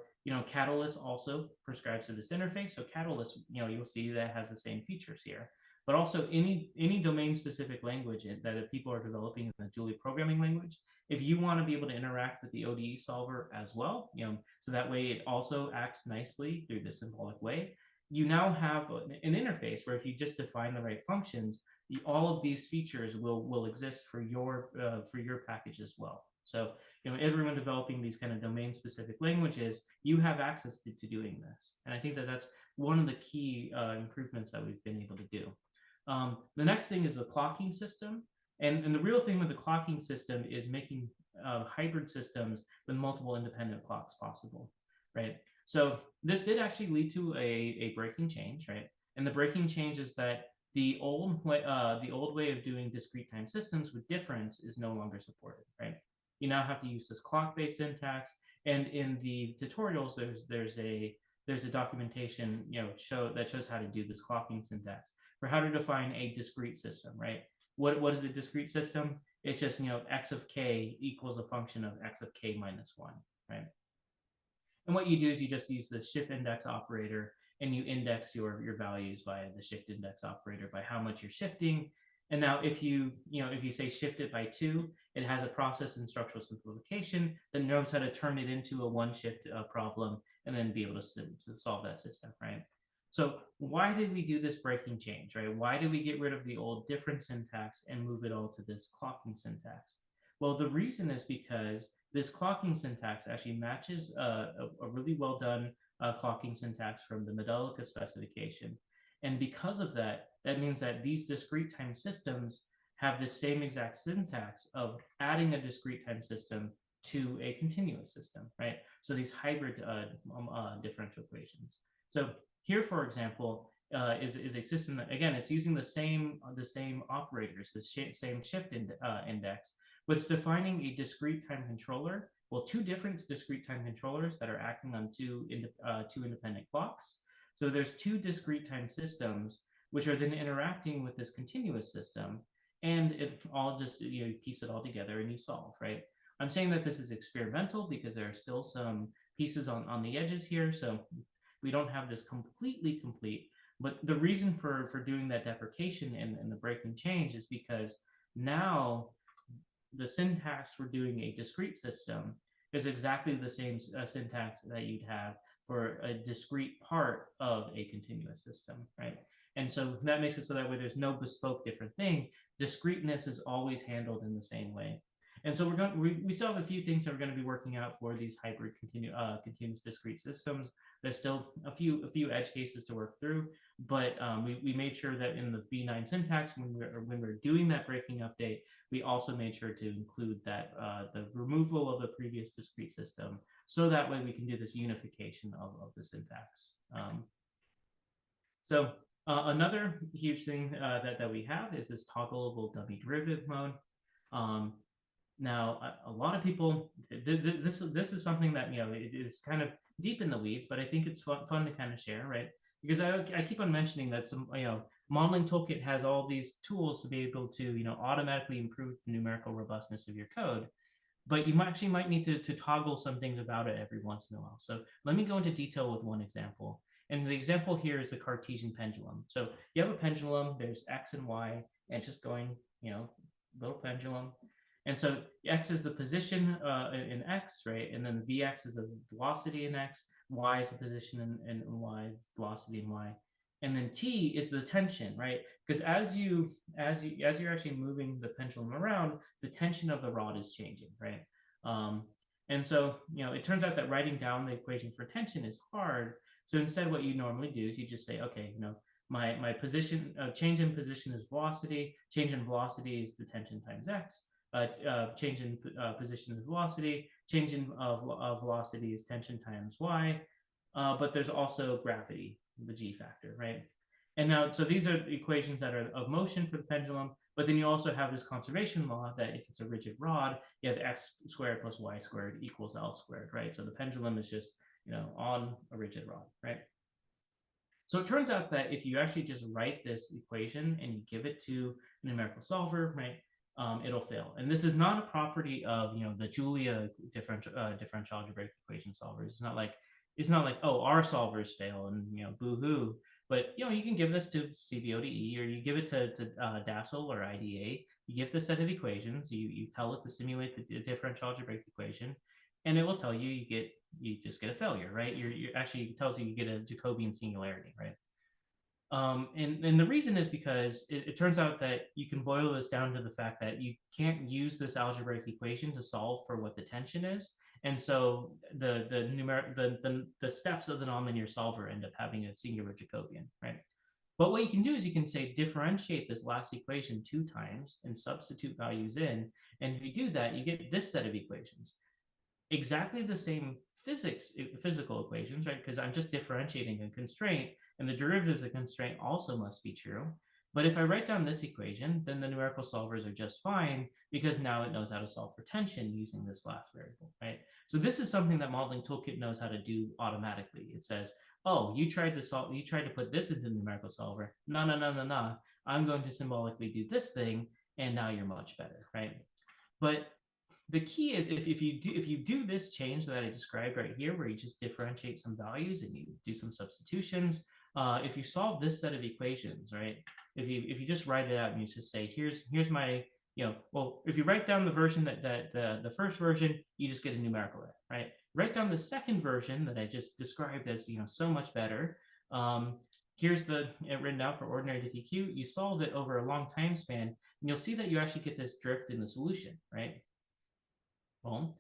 Catalyst also prescribes to this interface. So Catalyst, you'll see that has the same features here. But also any domain-specific language that people are developing in the Julia programming language, if you want to be able to interact with the ODE solver as well, so that way it also acts nicely through the symbolic way, you now have an interface where if you just define the right functions, all of these features will exist for your package as well. So everyone developing these kind of domain-specific languages, you have access to doing this, and I think that's one of the key improvements that we've been able to do. The next thing is the clocking system, and the real thing with the clocking system is making hybrid systems with multiple independent clocks possible, right? So this did actually lead to a breaking change, right? And the breaking change is that the old way of doing discrete time systems with difference is no longer supported, right? You now have to use this clock-based syntax, and in the tutorials, there's a documentation that shows how to do this clocking syntax for how to define a discrete system, right? What is a discrete system? It's just x of k equals a function of x of k minus 1, right? And what you do is you just use the shift index operator, and you index your values via the shift index operator by how much you're shifting. And now if you say shift it by 2, it has a process in structural simplification that knows how to turn it into a one shift problem and then be able to solve that system, right? So why did we do this breaking change, right? Why did we get rid of the old different syntax and move it all to this clocking syntax? Well, the reason is because this clocking syntax actually matches a really well done clocking syntax from the Acausal specification. And because of that, that means that these discrete time systems have the same exact syntax of adding a discrete time system to a continuous system, right? So these hybrid differential equations. So here, for example, is a system that, again, it's using the same operators, the same shift index, but it's defining a discrete time controller. Well, two different discrete time controllers that are acting on two independent clocks. So there's two discrete time systems which are then interacting with this continuous system, and it all just, you piece it all together and you solve, right? I'm saying that this is experimental because there are still some pieces on the edges here, so we don't have this completely complete. But the reason for doing that deprecation and the breaking change is because now the syntax for doing a discrete system is exactly the same syntax that you'd have for a discrete part of a continuous system, right? And so that makes it so that way there's no bespoke different thing. Discreteness is always handled in the same way. And so we still have a few things that we're going to be working out for these hybrid continuous discrete systems. There's still a few edge cases to work through, but we made sure that in the V9 syntax, when we're doing that breaking update, we also made sure to include that the removal of the previous discrete system, so that way we can do this unification of the syntax. So another huge thing that we have is this toggleable dummy derivative mode. Now, a lot of people, this is something that, it's kind of deep in the weeds, but I think it's fun to kind of share, right? Because I keep on mentioning that some, Modeling Toolkit has all these tools to be able to, automatically improve the numerical robustness of your code, but you might need to toggle some things about it every once in a while. So let me go into detail with one example. And the example here is the Cartesian pendulum. So you have a pendulum, there's X and Y, and just going, little pendulum. And so X is the position in X, right? And then Vx is the velocity in X, Y is the position in Y, velocity in Y. And then T is the tension, right? Because as you're actually moving the pendulum around, the tension of the rod is changing, right? And so, it turns out that writing down the equation for tension is hard. So instead, what you normally do is you just say, okay, my position, change in position is velocity, change in velocity is the tension times X. Change in position is velocity, change in velocity is tension times Y, but there's also gravity, the G factor, right? And now, so these are equations that are of motion for the pendulum, but then you also have this conservation law that if it's a rigid rod, you have X squared plus Y squared equals L squared, right? So the pendulum is just, on a rigid rod, right? So it turns out that if you actually just write this equation and you give it to a numerical solver, right, it'll fail. And this is not a property of the Julia differential algebraic equation solvers. It's not like oh, our solvers fail and boo-hoo. But you can give this to CVODE, or you give it to Dassel or IDA. You give this set of equations. You tell it to simulate the differential algebraic equation, and it will tell you you just get a failure, right? You're actually, it tells you get a Jacobian singularity, right? And the reason is because it turns out that you can boil this down to the fact that you can't use this algebraic equation to solve for what the tension is. And so the steps of the nonlinear solver end up having a singular Jacobian, right? But what you can do is you can say differentiate this last equation 2 times and substitute values in. And if you do that, you get this set of equations. Exactly the same physical equations, right? Because I'm just differentiating a constraint, and the derivatives of the constraint also must be true. But if I write down this equation, then the numerical solvers are just fine, because now it knows how to solve for tension using this last variable, right? So this is something that Modeling Toolkit knows how to do automatically. It says, oh, you tried to put this into the numerical solver. No. I'm going to symbolically do this thing, and now you're much better, right? But the key is if you do this change that I described right here, where you just differentiate some values and you do some substitutions, if you solve this set of equations, right? If you just write it out and you just say, here's my, if you write down the version that the first version, you just get a numerical error, right? Write down the second version that I just described as so much better. Here's the written out for ordinary DFQ. You solve it over a long time span, and you'll see that you actually get this drift in the solution, right? Well,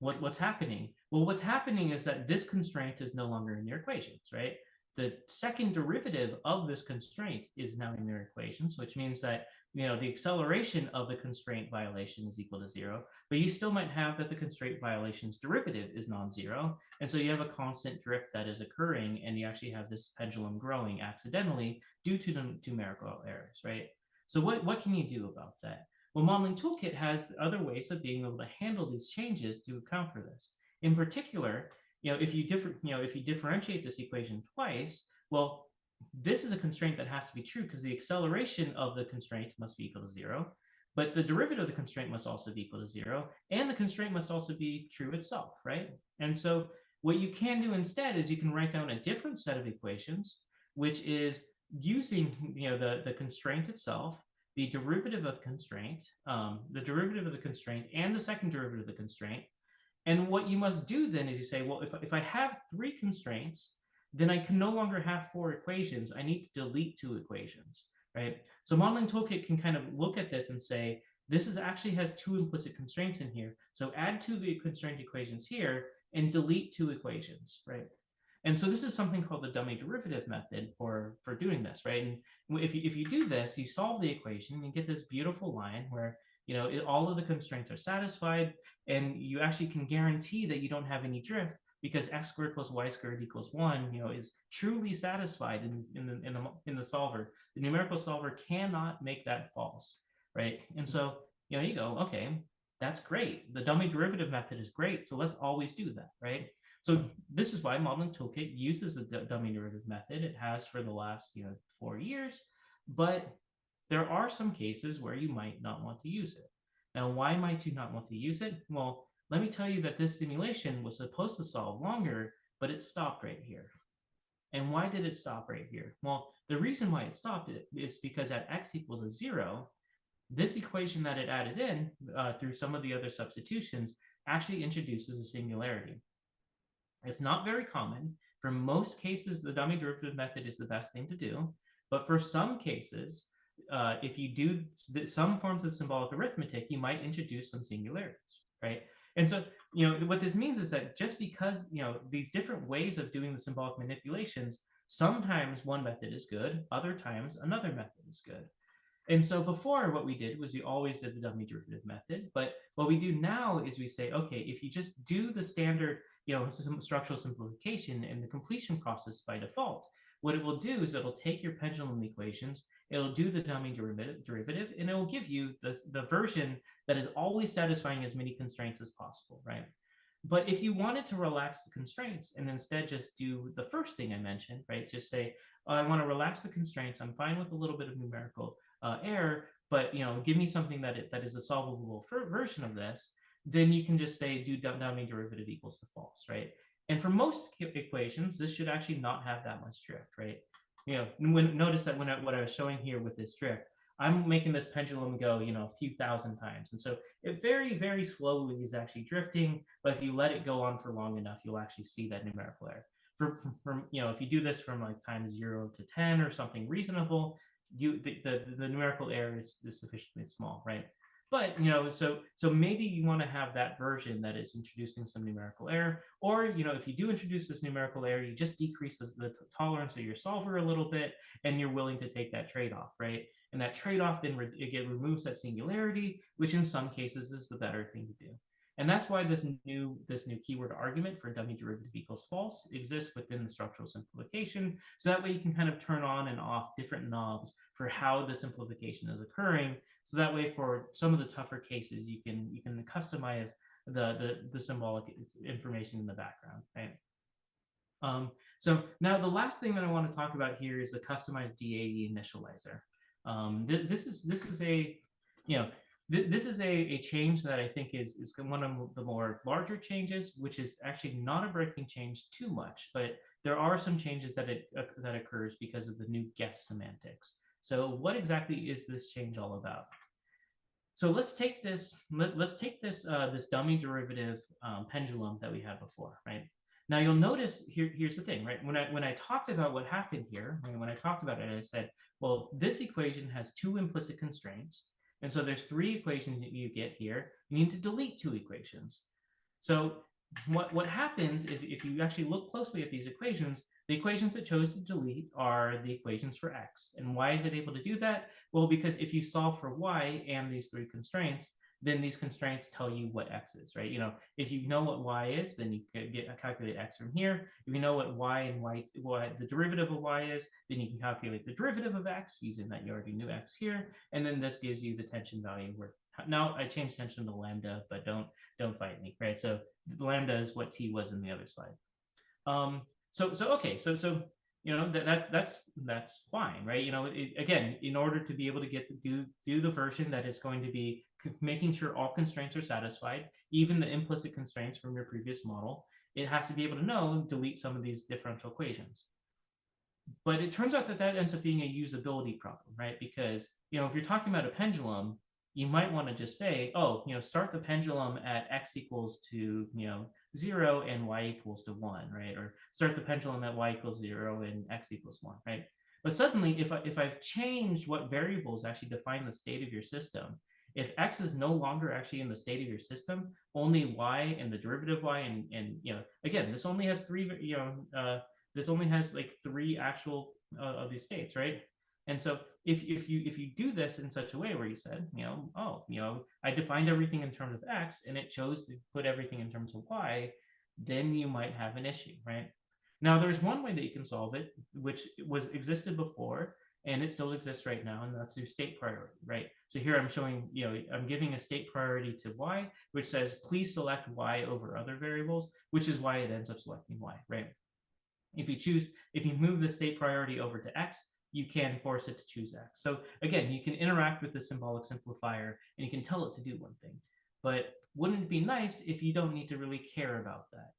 what's happening? Well, what's happening is that this constraint is no longer in your equations, right? The second derivative of this constraint is now in your equations, which means that the acceleration of the constraint violation is equal to 0, but you still might have that the constraint violation's derivative is non-zero. And so you have a constant drift that is occurring, and you actually have this pendulum growing accidentally due to numerical errors, right? So what can you do about that? Well, Modeling Toolkit has other ways of being able to handle these changes to account for this. In particular, if you differentiate this equation twice, well, this is a constraint that has to be true because the acceleration of the constraint must be equal to 0, but the derivative of the constraint must also be equal to 0, and the constraint must also be true itself, right? And so what you can do instead is you can write down a different set of equations, which is using the constraint itself, the derivative of the constraint, and the second derivative of the constraint. And what you must do then is you say, well, if I have 3 constraints, then I can no longer have 4 equations. I need to delete 2 equations, right? So Modeling Toolkit can kind of look at this and say, this actually has 2 implicit constraints in here. So add 2 constraint equations here and delete 2 equations, right? And so this is something called the dummy derivative method for doing this, right? And if you do this, you solve the equation and you get this beautiful line where all of the constraints are satisfied, and you actually can guarantee that you don't have any drift because x squared plus y squared equals 1, is truly satisfied in the solver. The numerical solver cannot make that false, right? And so you go, okay, that's great. The dummy derivative method is great, so let's always do that, right? So this is why Modeling Toolkit uses the dummy derivative method. It has for the last 4 years, but there are some cases where you might not want to use it. Now, why might you not want to use it? Well, let me tell you that this simulation was supposed to solve longer, but it stopped right here. And why did it stop right here? Well, the reason why it stopped it is because at x equals 0, this equation that it added in through some of the other substitutions actually introduces a singularity. It's not very common. For most cases, the dummy derivative method is the best thing to do. But for some cases, if you do some forms of symbolic arithmetic, you might introduce some singularities, right? And so, what this means is that just because, these different ways of doing the symbolic manipulations, sometimes one method is good, other times another method is good. And so before, what we did was we always did the dummy derivative method. But what we do now is we say, okay, if you just do the standard, structural simplification and the completion process by default, what it will do is it'll take your pendulum equations, it'll do the dummy derivative, and it will give you the version that is always satisfying as many constraints as possible, right? But if you wanted to relax the constraints and instead just do the first thing I mentioned, right? Just say, oh, I want to relax the constraints. I'm fine with a little bit of numerical error, but give me something that is a solvable version of this. Then you can just say do dummy derivative equals to false, right? And for most equations, this should actually not have that much drift, right? Notice that what I was showing here with this drift, I'm making this pendulum go, a few thousand times. And so it very, very slowly is actually drifting. But if you let it go on for long enough, you'll actually see that numerical error. If you do this from like times 0 to 10 or something reasonable, the numerical error is sufficiently small, right? But so maybe you want to have that version that is introducing some numerical error, or if you do introduce this numerical error, you just decrease the tolerance of your solver a little bit, and you're willing to take that trade-off, right? And that trade-off then again removes that singularity, which in some cases is the better thing to do. And that's why this new keyword argument for dummy derivative equals false exists within the structural simplification. So that way you can kind of turn on and off different knobs for how the simplification is occurring. So that way for some of the tougher cases, you can customize the symbolic information in the background, right? So now the last thing that I want to talk about here is the customized DAE initializer. This is a change that I think is one of the more larger changes, which is actually not a breaking change too much, but there are some changes that occurs because of the new guess semantics. So what exactly is this change all about? So let's take this this dummy derivative pendulum that we had before, right? Now you'll notice here's the thing, right? When I talked about what happened here, when I talked about it, I said, well, this equation has 2 implicit constraints. And so there's 3 equations that you get here. You need to delete 2 equations. So what happens if you actually look closely at these equations, the equations it chose to delete are the equations for x. And why is it able to do that? Well, because if you solve for y and these three constraints, then these constraints tell you what x is, right? If you know what y is, then you can calculate x from here. If you know what y and y the derivative of y is, then you can calculate the derivative of x using that you already knew x here. And then this gives you the tension value where now I changed tension to lambda, but don't fight me, right? So lambda is what t was in the other slide. Okay, that's fine, right? Again, in order to be able to do the version that is going to be making sure all constraints are satisfied, even the implicit constraints from your previous model, it has to be able to know delete some of these differential equations. But it turns out that ends up being a usability problem, right? Because if you're talking about a pendulum, you might want to just say, oh, start the pendulum at x equals to 0 and y equals to 1, right? Or start the pendulum at y equals 0 and x equals 1, right? But suddenly, if I've changed what variables actually define the state of your system, if x is no longer actually in the state of your system, only y and the derivative y, and again, this only has three, this only has like three actual of these states, right? And so if you do this in such a way where you said, I defined everything in terms of x and it chose to put everything in terms of y, then you might have an issue, right? Now, there's one way that you can solve it, which existed before, and it still exists right now, and that's through state priority, right? So here I'm showing, I'm giving a state priority to y, which says, please select y over other variables, which is why it ends up selecting y, right? If you move the state priority over to x, you can force it to choose x. So again, you can interact with the symbolic simplifier and you can tell it to do one thing. But wouldn't it be nice if you don't need to really care about that?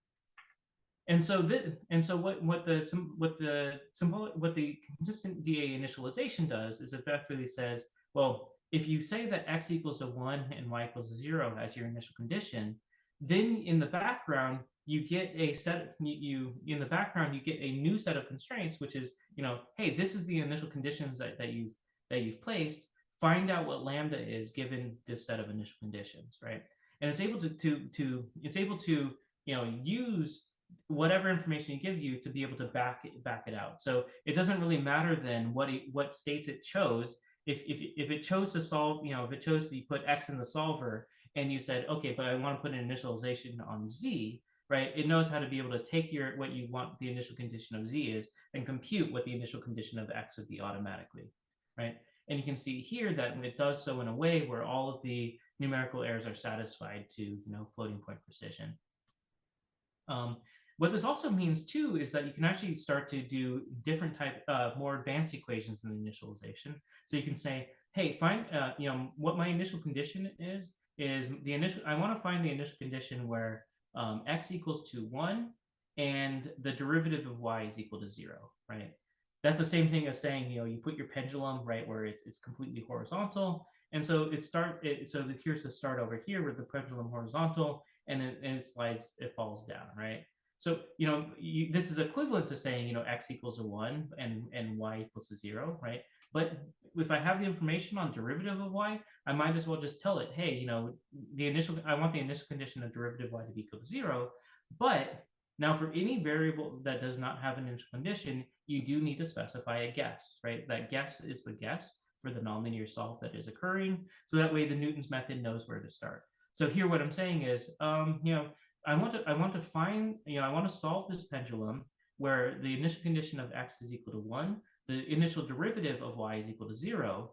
And so what the consistent DA initialization does is effectively says, well, if you say that x equals to 1 and y equals to 0 as your initial condition, then in the background you get a set you in the background you get a new set of constraints, which is, hey, this is the initial conditions that you've placed. Find out what lambda is given this set of initial conditions, right? And it's able to use whatever information you give you to be able to back it out. So it doesn't really matter then what states it chose. If it chose to solve, if it chose to put x in the solver and you said, okay, but I want to put an initialization on z, right? It knows how to be able to take what you want the initial condition of z is and compute what the initial condition of x would be automatically, right? And you can see here that it does so in a way where all of the numerical errors are satisfied to floating point precision. What this also means too is that you can actually start to do different more advanced equations in the initialization. So you can say, hey, find what my initial condition is the initial. I want to find the initial condition where x equals to 1 and the derivative of y is equal to 0, right? That's the same thing as saying, you put your pendulum right where it's completely horizontal, and so here's the start over here with the pendulum horizontal, and it slides, it falls down, right? So this is equivalent to saying x equals to 1 and y equals to 0, right? But if I have the information on derivative of y, I might as well just tell it, hey, I want the initial condition of derivative y to be equal to 0. But now for any variable that does not have an initial condition, you do need to specify a guess, right? That guess is the guess for the nonlinear solve that is occurring. So that way the Newton's method knows where to start. So here what I'm saying is, I want to solve this pendulum where the initial condition of x is equal to 1, the initial derivative of y is equal to 0.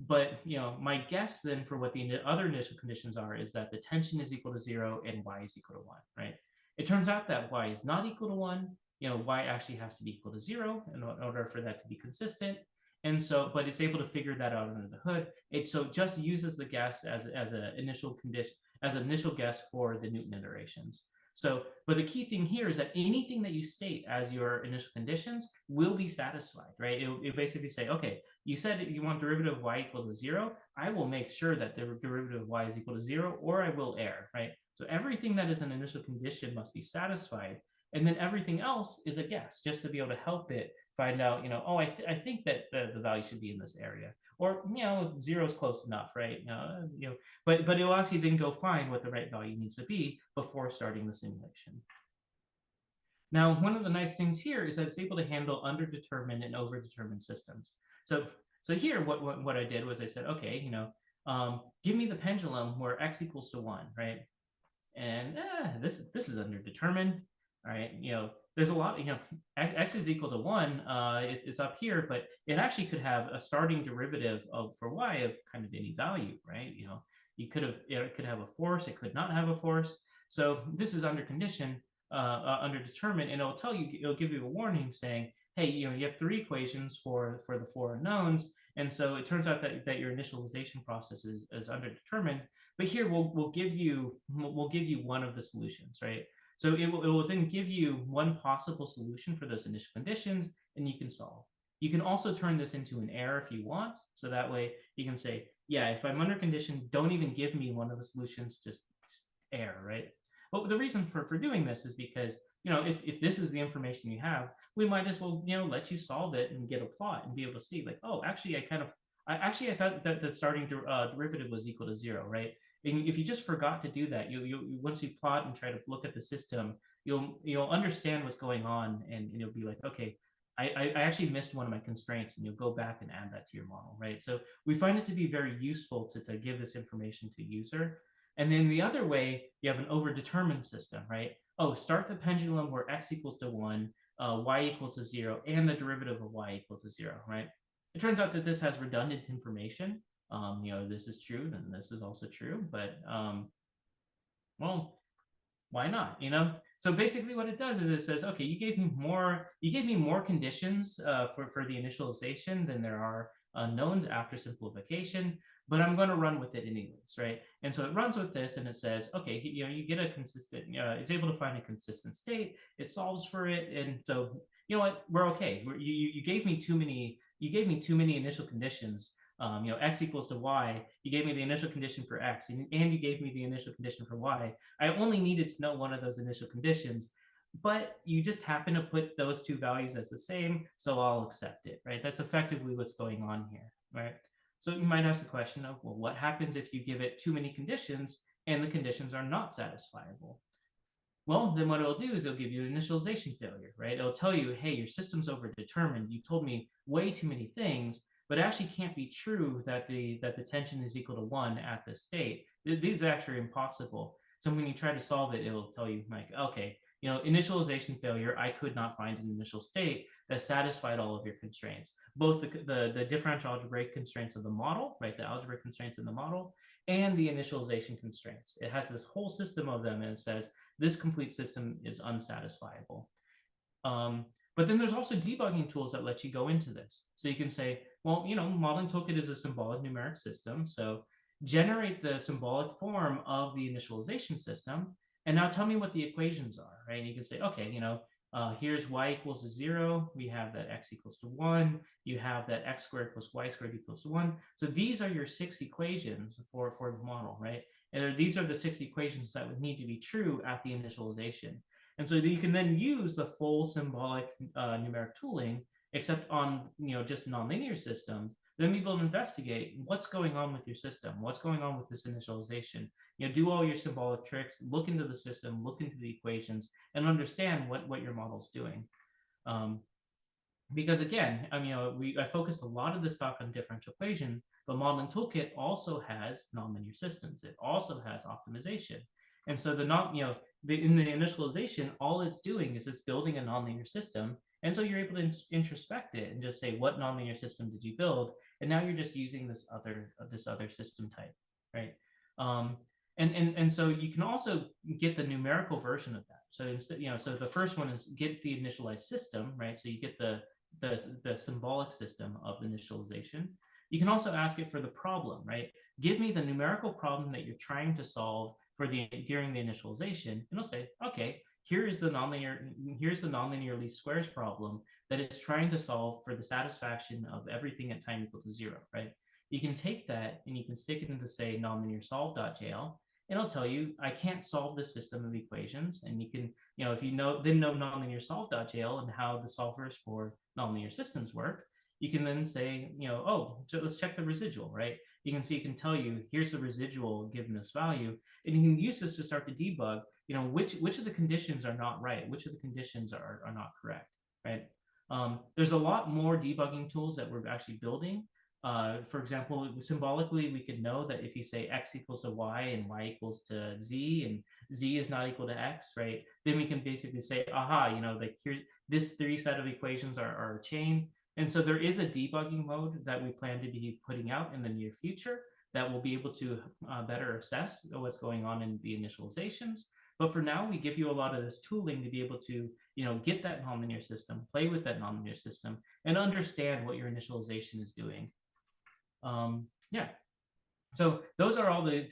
But my guess then for what the other initial conditions are is that the tension is equal to 0 and y is equal to 1, right? It turns out that y is not equal to 1. Y actually has to be equal to 0 in order for that to be consistent. And so, but it's able to figure that out under the hood. It just uses the guess as an initial condition, as an initial guess for the Newton iterations. So, but the key thing here is that anything that you state as your initial conditions will be satisfied, right? It'll basically say, okay, you said you want derivative of y equal to 0. I will make sure that the derivative of y is equal to 0, or I will err, right? So everything that is an initial condition must be satisfied. And then everything else is a guess, just to be able to help it find out, oh, I think that the value should be in this area, or 0 is close enough, right? But it will actually then go find what the right value needs to be before starting the simulation. Now, one of the nice things here is that it's able to handle underdetermined and overdetermined systems. So here, what I did was I said, okay, give me the pendulum where x equals to 1, right? And this is underdetermined. All right, there's a lot, x is equal to 1, it's up here, but it actually could have a starting derivative for y of kind of any value, right? It could have a force, it could not have a force. So this is under condition, underdetermined, and it'll give you a warning saying, hey, you have 3 equations for the 4 unknowns, and so it turns out that your initialization process is underdetermined. But here we'll give you one of the solutions, right? So it will then give you one possible solution for those initial conditions, and you can solve. You can also turn this into an error if you want. So that way you can say, yeah, if I'm under condition, don't even give me one of the solutions, just error, right? But the reason for doing this is because, if this is the information you have, we might as well, let you solve it and get a plot and be able to see like, oh, actually, I thought that the starting derivative was equal to 0, right? And if you just forgot to do that, you once you plot and try to look at the system, you'll understand what's going on, and you'll be like, okay, I actually missed one of my constraints, and you'll go back and add that to your model, right? So we find it to be very useful to give this information to user. And then the other way, you have an overdetermined system, right? Oh, start the pendulum where x equals to 1, y equals to 0, and the derivative of y equals to 0, right? It turns out that this has redundant information. This is true, then this is also true, but well, why not? So basically what it does is it says, okay, you gave me more conditions for the initialization than there are knowns after simplification, but I'm going to run with it anyways, right? And so it runs with this, and it says, okay, you get a consistent, it's able to find a consistent state, it solves for it, and so you know what, we're okay. You gave me too many initial conditions. X equals to y. You gave me the initial condition for x, and you gave me the initial condition for y. I only needed to know one of those initial conditions, but you just happen to put those 2 values as the same, so I'll accept it, right? That's effectively what's going on here, right? So you might ask the question of, well, what happens if you give it too many conditions and the conditions are not satisfiable? Well, then what it'll do is it'll give you an initialization failure, right? It'll tell you, hey, your system's overdetermined. You told me way too many things, but it actually can't be true that the tension is equal to 1 at this state. These are actually impossible. So when you try to solve it, it'll tell you like, okay, initialization failure, I could not find an initial state that satisfied all of your constraints, both the differential algebraic constraints of the model, right? The algebraic constraints in the model, and the initialization constraints. It has this whole system of them, and it says this complete system is unsatisfiable. But then there's also debugging tools that let you go into this. So you can say, well, Modeling Toolkit is a symbolic numeric system. So generate the symbolic form of the initialization system. And now tell me what the equations are, right? And you can say, okay, here's y equals to 0. We have that x equals to 1. You have that x squared plus y squared equals to 1. So these are your 6 equations for the model, right? And these are the 6 equations that would need to be true at the initialization. And so you can then use the full symbolic numeric tooling, except on just nonlinear systems. Then we will investigate what's going on with your system, what's going on with this initialization. Do all your symbolic tricks, look into the system, look into the equations, and understand what your model's doing. Because again, I focused a lot of this talk on differential equations, but Modeling Toolkit also has nonlinear systems. It also has optimization. And so in the initialization, all it's doing is it's building a nonlinear system. And so you're able to introspect it and just say, what nonlinear system did you build? And now you're just using this other system type, right? And so you can also get the numerical version of that. So instead, so the first one is get the initialized system, right? So you get the symbolic system of initialization. You can also ask it for the problem, right? Give me the numerical problem that you're trying to solve during the initialization, and it'll say, okay, here's the nonlinear least squares problem that it's trying to solve for the satisfaction of everything at time equal to 0, right? You can take that and you can stick it into, say, nonlinear solve.jl, it'll tell you, I can't solve this system of equations. And you can, if you know nonlinear solve.jl and how the solvers for nonlinear systems work, you can then say, oh, so let's check the residual, right? You can see, it can tell you, here's the residual given this value. And you can use this to start to debug, which of the conditions are not right, which of the conditions are not correct, right? There's a lot more debugging tools that we're actually building. For example, symbolically, we could know that if you say x equals to y and y equals to z and z is not equal to x, right? Then we can basically say, aha, like here's this three set of equations are a chain. And so there is a debugging mode that we plan to be putting out in the near future that will be able to better assess what's going on in the initializations. But for now, we give you a lot of this tooling to be able to, get that nonlinear system, play with that nonlinear system, and understand what your initialization is doing. Yeah. So those are all the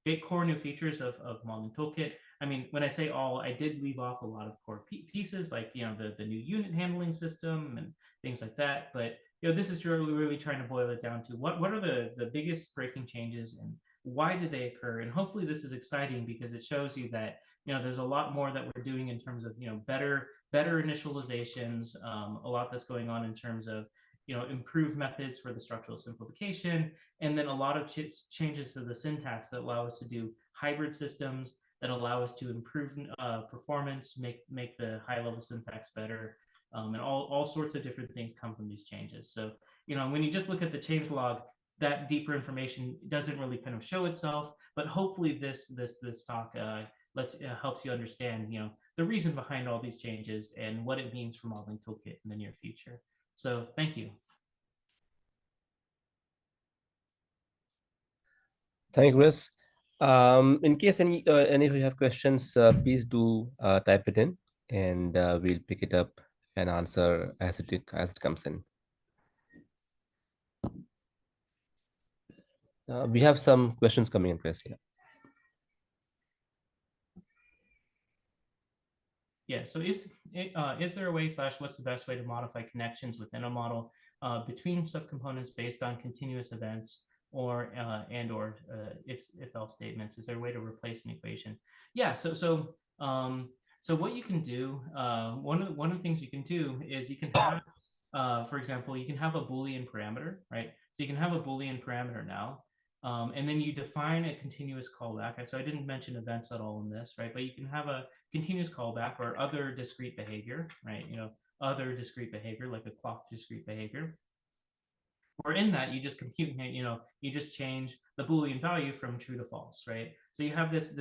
big core new features of Modeling Toolkit. I mean, when I say all, I did leave off a lot of core pieces, like the new unit handling system and things like that. But this is really trying to boil it down to what are the biggest breaking changes and why did they occur? And hopefully this is exciting because it shows you that there's a lot more that we're doing in terms of better initializations, a lot that's going on in terms of improved methods for the structural simplification, and then a lot of changes to the syntax that allow us to do hybrid systems, that allow us to improve performance, make the high level syntax better, and all sorts of different things come from these changes. So when you just look at the change log, that deeper information doesn't really kind of show itself, but hopefully this talk helps you understand the reason behind all these changes and what it means for Modeling Toolkit in the near future. So thank you. Thank you, Chris. In case any of you have questions, please do type it in, and we'll pick it up and answer as it comes in. We have some questions coming in, Chris. Yeah. Yeah. So is there a way / what's the best way to modify connections within a model between subcomponents based on continuous events or if else statements? Is there a way to replace an equation? Yeah. So what you can do, one of the things you can do is you can have, for example, you can have a Boolean parameter, right? So you can have a Boolean parameter now. And then you define a continuous callback. So I didn't mention events at all in this, right? But you can have a continuous callback or other discrete behavior, right? Other discrete behavior like a clock discrete behavior. Or in that, you just compute, you just change the Boolean value from true to false, right? So you have this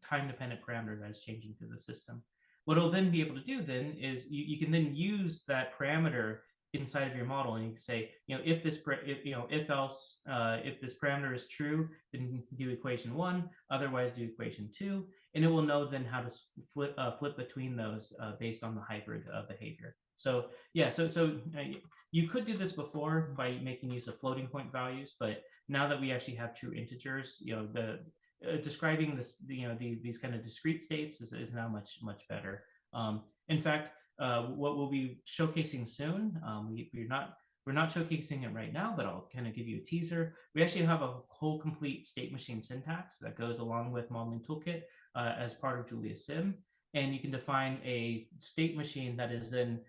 time-dependent parameter that is changing through the system. What it'll then be able to do then is you can then use that parameter inside of your model, and you can say, if this parameter is true, then do equation 1, otherwise do equation 2, and it will know then how to flip between those based on the hybrid behavior. So yeah, so you could do this before by making use of floating point values, but now that we actually have true integers, describing this, these kind of discrete states is now much better. In fact, what we'll be showcasing soon, we're not showcasing it right now, but I'll kind of give you a teaser. We actually have a whole complete state machine syntax that goes along with Modeling Toolkit as part of Julia Sim. And you can define a state machine that is then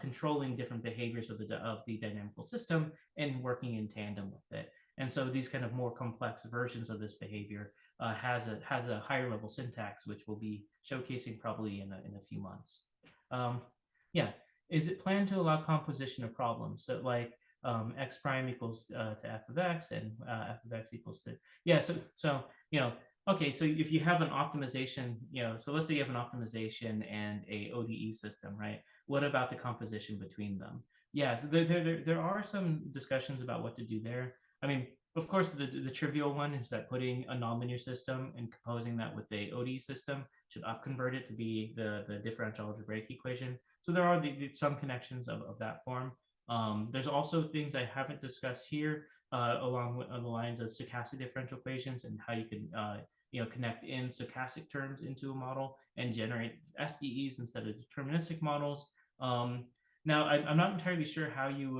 controlling different behaviors of the dynamical system and working in tandem with it. And so these kind of more complex versions of this behavior has a higher level syntax, which we'll be showcasing probably in a few months. Yeah, is it planned to allow composition of problems? So like x prime equals to f of x and f of x equals to, yeah, so okay, so if you have an optimization, so let's say you have an optimization and a ODE system, right? What about the composition between them? Yeah, there are some discussions about what to do there. I mean, of course, the trivial one is that putting a nonlinear system and composing that with the ODE system should upconvert it to be the differential algebraic equation. So there are some connections of that form. There's also things I haven't discussed here along the lines of stochastic differential equations and how you can connect in stochastic terms into a model and generate SDEs instead of deterministic models. Now, I'm not entirely sure how you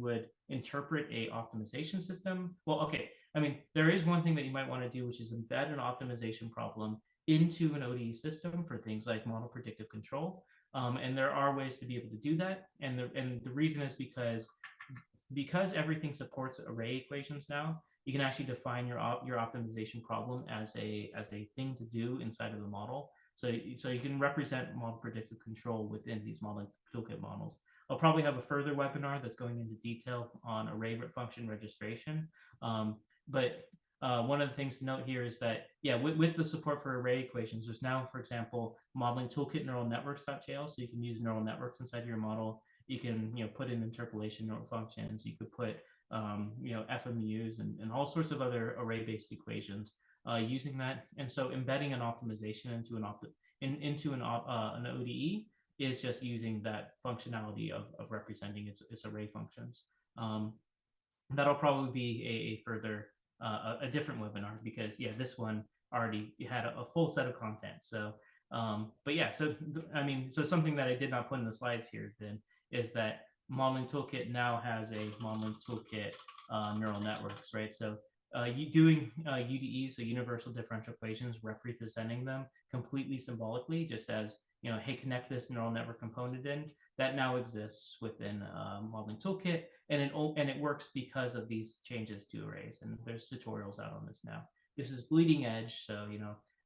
would interpret a optimization system. Well, okay, I mean, there is one thing that you might want to do, which is embed an optimization problem into an ODE system for things like model predictive control. And there are ways to be able to do that. And the reason is because everything supports array equations now, you can actually define your optimization problem as a thing to do inside of the model. So you can represent model predictive control within these modeling toolkit models. I'll probably have a further webinar that's going into detail on array function registration. But one of the things to note here is that, yeah, with the support for array equations, there's now, for example, modeling toolkit neural networks.jl. So you can use neural networks inside your model. You can, put in interpolation neural functions. You could put, FMUs and all sorts of other array-based equations using that. And so embedding an optimization into an ODE is just using that functionality of representing its array functions. That'll probably be a further a different webinar, because this one already had a full set of content. So but yeah, so so something that I did not put in the slides here then is that Modeling Toolkit now has a Modeling Toolkit neural networks, right? So you doing UDEs, so universal differential equations, representing them completely symbolically, just as, hey, connect this neural network component in, that now exists within Modeling Toolkit, and it works because of these changes to arrays. And there's tutorials out on this now. This is bleeding edge, so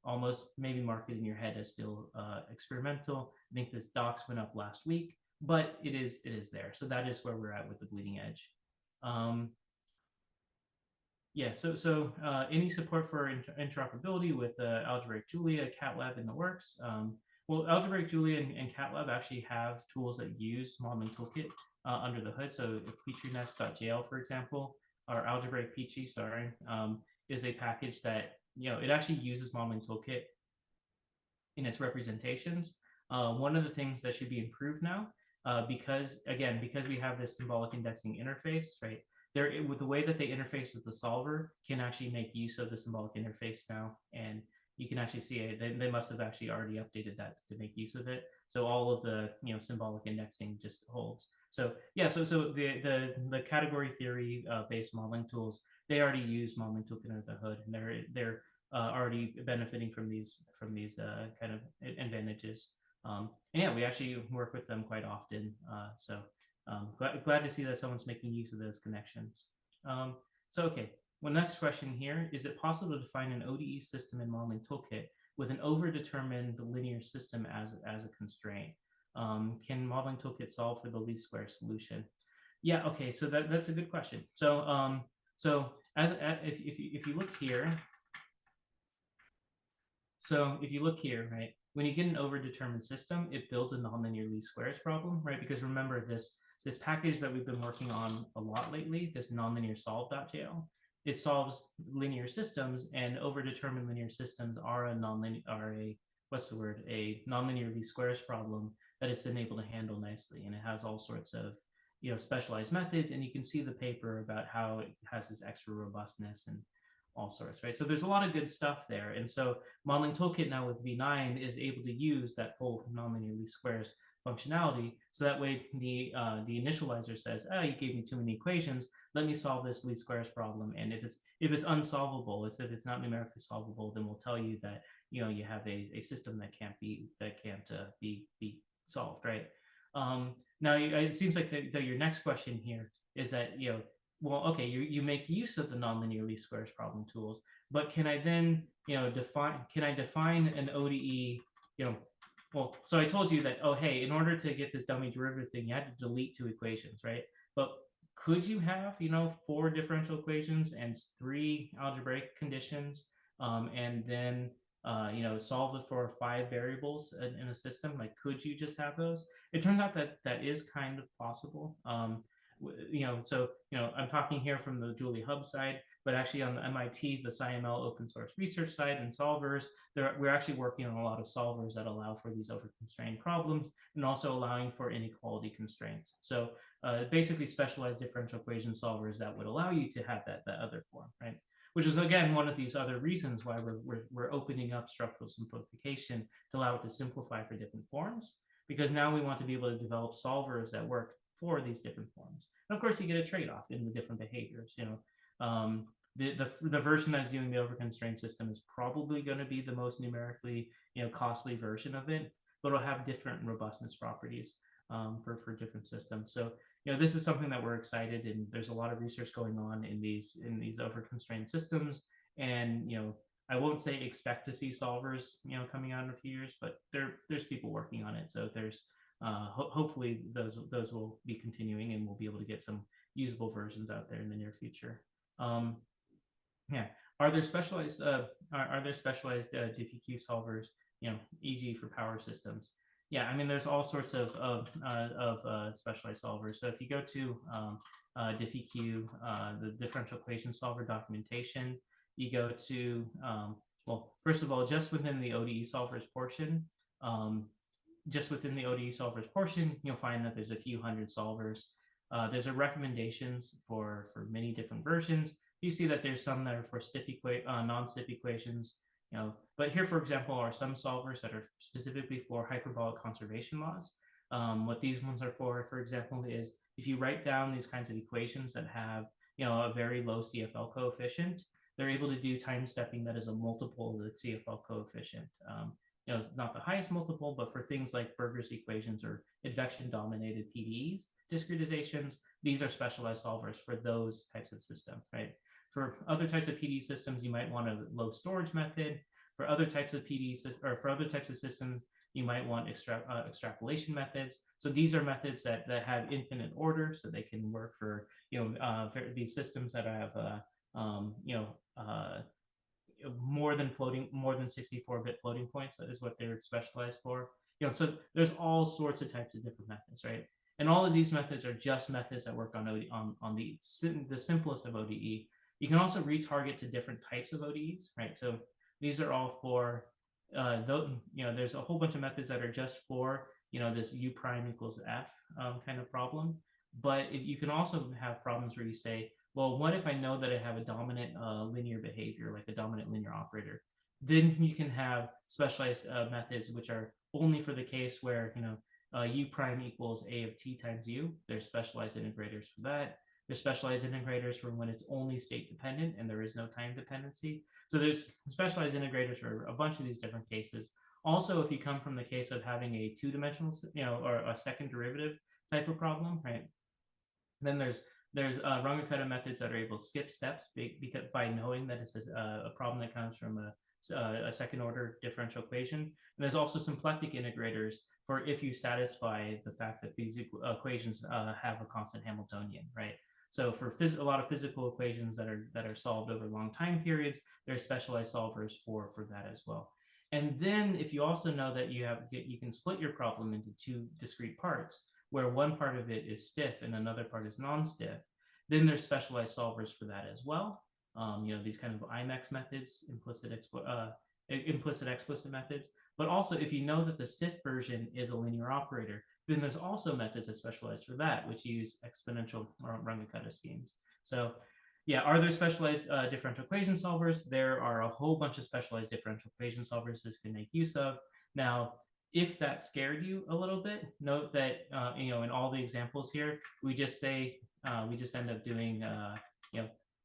almost maybe mark it in your head as still experimental. I think this docs went up last week, but it is there. So that is where we're at with the bleeding edge. So any support for interoperability with Algebraic Julia, CatLab in the works. Well, Algebraic Julia and CatLab actually have tools that use Modeling Toolkit under the hood. So PetriNets.jl, for example, or Algebraic Petri, is a package that, it actually uses Modeling Toolkit in its representations. One of the things that should be improved now, because we have this symbolic indexing interface, right? With the way that they interface with the solver, can actually make use of the symbolic interface now, and you can actually see it. They must have actually already updated that to make use of it. So all of the symbolic indexing just holds. So so the category theory based modeling tools, they already use Modeling Toolkit under the hood, and they're already benefiting from these kind of advantages. And we actually work with them quite often. So glad to see that someone's making use of those connections. Okay, well, next question here: is it possible to define an ODE system in Modeling Toolkit with an overdetermined linear system as a constraint? Can Modeling Toolkit solve for the least square solution? Yeah, okay, so that's a good question. So if you look here, right, when you get an overdetermined system, it builds a nonlinear least squares problem, right? Because remember, this package that we've been working on a lot lately, this nonlinear solve.jl, it solves linear systems, and overdetermined linear systems are a nonlinear least squares problem that it's been able to handle nicely, and it has all sorts of specialized methods, and you can see the paper about how it has this extra robustness and all sorts, right? So there's a lot of good stuff there. And so Modeling Toolkit now with V9 is able to use that full nonlinear least squares functionality. So that way the initializer says, you gave me too many equations, let me solve this least squares problem. And if it's unsolvable, if it's not numerically solvable, then we'll tell you that you have a system that can't be solved, right? Now it seems like your next question here is that well, okay, you make use of the nonlinear least squares problem tools, but can I then define an ODE? Well, so I told you that, oh, hey, in order to get this dummy derivative thing, you had to delete 2 equations, right? But could you have 4 differential equations and 3 algebraic conditions, and then solve it for 5 variables in a system? Like, could you just have those? It turns out that is kind of possible. I'm talking here from the JuliaHub side, but actually on the MIT, the SciML open source research side and solvers, we're actually working on a lot of solvers that allow for these overconstrained problems and also allowing for inequality constraints. So basically specialized differential equation solvers that would allow you to have that other form, right? Which is, again, one of these other reasons why we're opening up structural simplification to allow it to simplify for different forms, because now we want to be able to develop solvers that work for these different forms. And of course, you get a trade-off in the different behaviors. the version that's using the overconstrained system is probably going to be the most numerically costly version of it, but it'll have different robustness properties for different systems. So this is something that we're excited, and there's a lot of research going on in these overconstrained systems, and I won't say expect to see solvers coming out in a few years, but there's people working on it. So there's hopefully those will be continuing, and we'll be able to get some usable versions out there in the near future. Yeah, are there specialized DPQ solvers, e.g. for power systems? Yeah, I mean, there's all sorts of specialized solvers. So if you go to DiffEq, the differential equation solver documentation, you go to well, first of all, just within the ODE solvers portion, you'll find that there's a few hundred solvers. There's a recommendations for many different versions. You see that there's some that are for non-stiff equations, but here, for example, are some solvers that are specifically for hyperbolic conservation laws. What these ones are for example, is if you write down these kinds of equations that have a very low CFL coefficient, they're able to do time stepping that is a multiple of the CFL coefficient. It's not the highest multiple, but for things like Berger's equations or advection-dominated PDEs, discretizations, these are specialized solvers for those types of systems, right? For other types of PDE systems, you might want a low storage method. For other types of PDEs, or for other types of systems, you might want extrapolation methods. So these are methods that have infinite order, so they can work for for these systems that have more than 64-bit floating points. That is what they're specialized for. So there's all sorts of types of different methods, right? And all of these methods are just methods that work on the simplest of ODE. You can also retarget to different types of ODEs, right? So these are all for there's a whole bunch of methods that are just for this U prime equals F kind of problem. But you can also have problems where you say, well, what if I know that I have a dominant linear behavior, like a dominant linear operator? Then you can have specialized methods which are only for the case where U prime equals A of T times U. There's specialized integrators for that. There's specialized integrators for when it's only state dependent and there is no time dependency. So there's specialized integrators for a bunch of these different cases. Also, if you come from the case of having a two-dimensional, or a second derivative type of problem, right? Then there's Rackauckas methods that are able to skip steps because by knowing that it's a problem that comes from a second order differential equation. And there's also symplectic integrators for if you satisfy the fact that these equations have a constant Hamiltonian, right? So for a lot of physical equations that are solved over long time periods, there's specialized solvers for that as well. And then if you also know that you can split your problem into two discrete parts, where one part of it is stiff and another part is non-stiff, then there's specialized solvers for that as well. These kind of IMEX methods, implicit explicit methods. But also, if you know that the stiff version is a linear operator, then there's also methods that specialize for that, which use exponential or Rackauckas schemes. So yeah, are there specialized differential equation solvers? There are a whole bunch of specialized differential equation solvers this can make use of. Now, if that scared you a little bit, note that in all the examples here, we just we just end up doing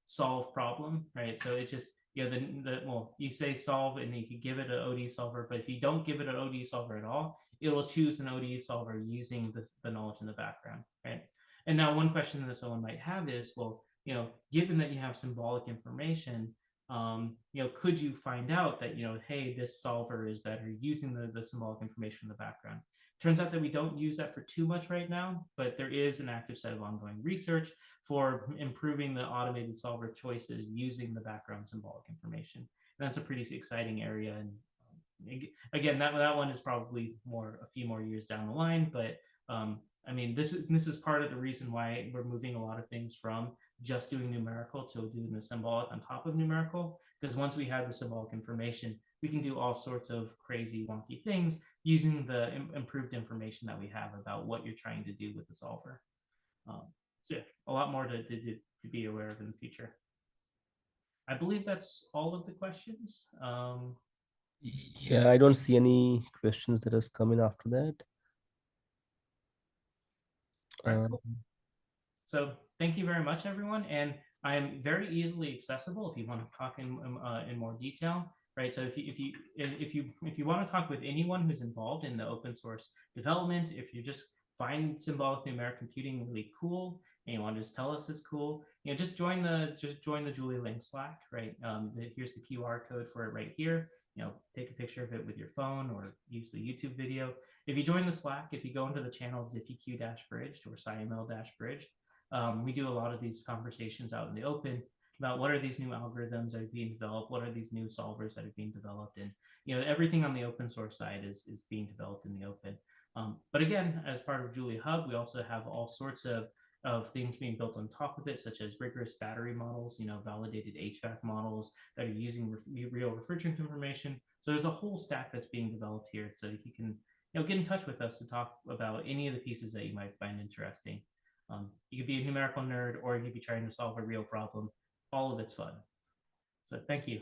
solve problem, right? So it's just you say solve and you can give it an ODE solver, but if you don't give it an ODE solver at all, it will choose an ODE solver using the knowledge in the background, right? And now one question that someone might have is, well, given that you have symbolic information, could you find out that, hey, this solver is better using the symbolic information in the background? Turns out that we don't use that for too much right now, but there is an active set of ongoing research for improving the automated solver choices using the background symbolic information. And that's a pretty exciting area. And again, that one is probably a few more years down the line, but I mean, this is part of the reason why we're moving a lot of things from just doing numerical to doing the symbolic on top of numerical, because once we have the symbolic information, we can do all sorts of crazy wonky things using the improved information that we have about what you're trying to do with the solver. So yeah, a lot more to be aware of in the future. I believe that's all of the questions. Yeah, I don't see any questions that has come in after that. Right, cool. So thank you very much, everyone. And I am very easily accessible if you want to talk in more detail, right? So if you want to talk with anyone who's involved in the open source development, if you just find symbolic numeric computing really cool and you want to just tell us it's cool, just join the Julia Link Slack, right? Here's the QR code for it right here. Take a picture of it with your phone or use the YouTube video. If you join the Slack, if you go into the channel diffyq-bridged or SciML-bridged, we do a lot of these conversations out in the open about what are these new algorithms that are being developed, what are these new solvers that are being developed, and everything on the open source side is being developed in the open. But again, as part of JuliaHub, we also have all sorts of things being built on top of it, such as rigorous battery models, validated HVAC models that are using real refrigerant information. So there's a whole stack that's being developed here, so you can get in touch with us to talk about any of the pieces that you might find interesting. You could be a numerical nerd, or you could be trying to solve a real problem. All of it's fun. So thank you.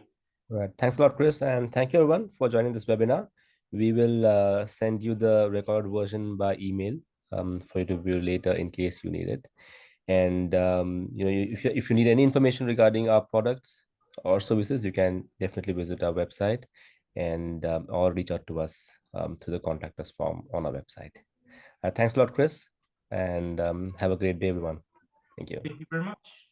Right. Thanks a lot, Chris, and thank you everyone for joining this webinar. We will send you the recorded version by email for you to view later in case you need it. And if you need any information regarding our products or services, you can definitely visit our website and or reach out to us through the contact us form on our website. Thanks a lot, Chris, and have a great day, everyone. Thank you. Thank you very much.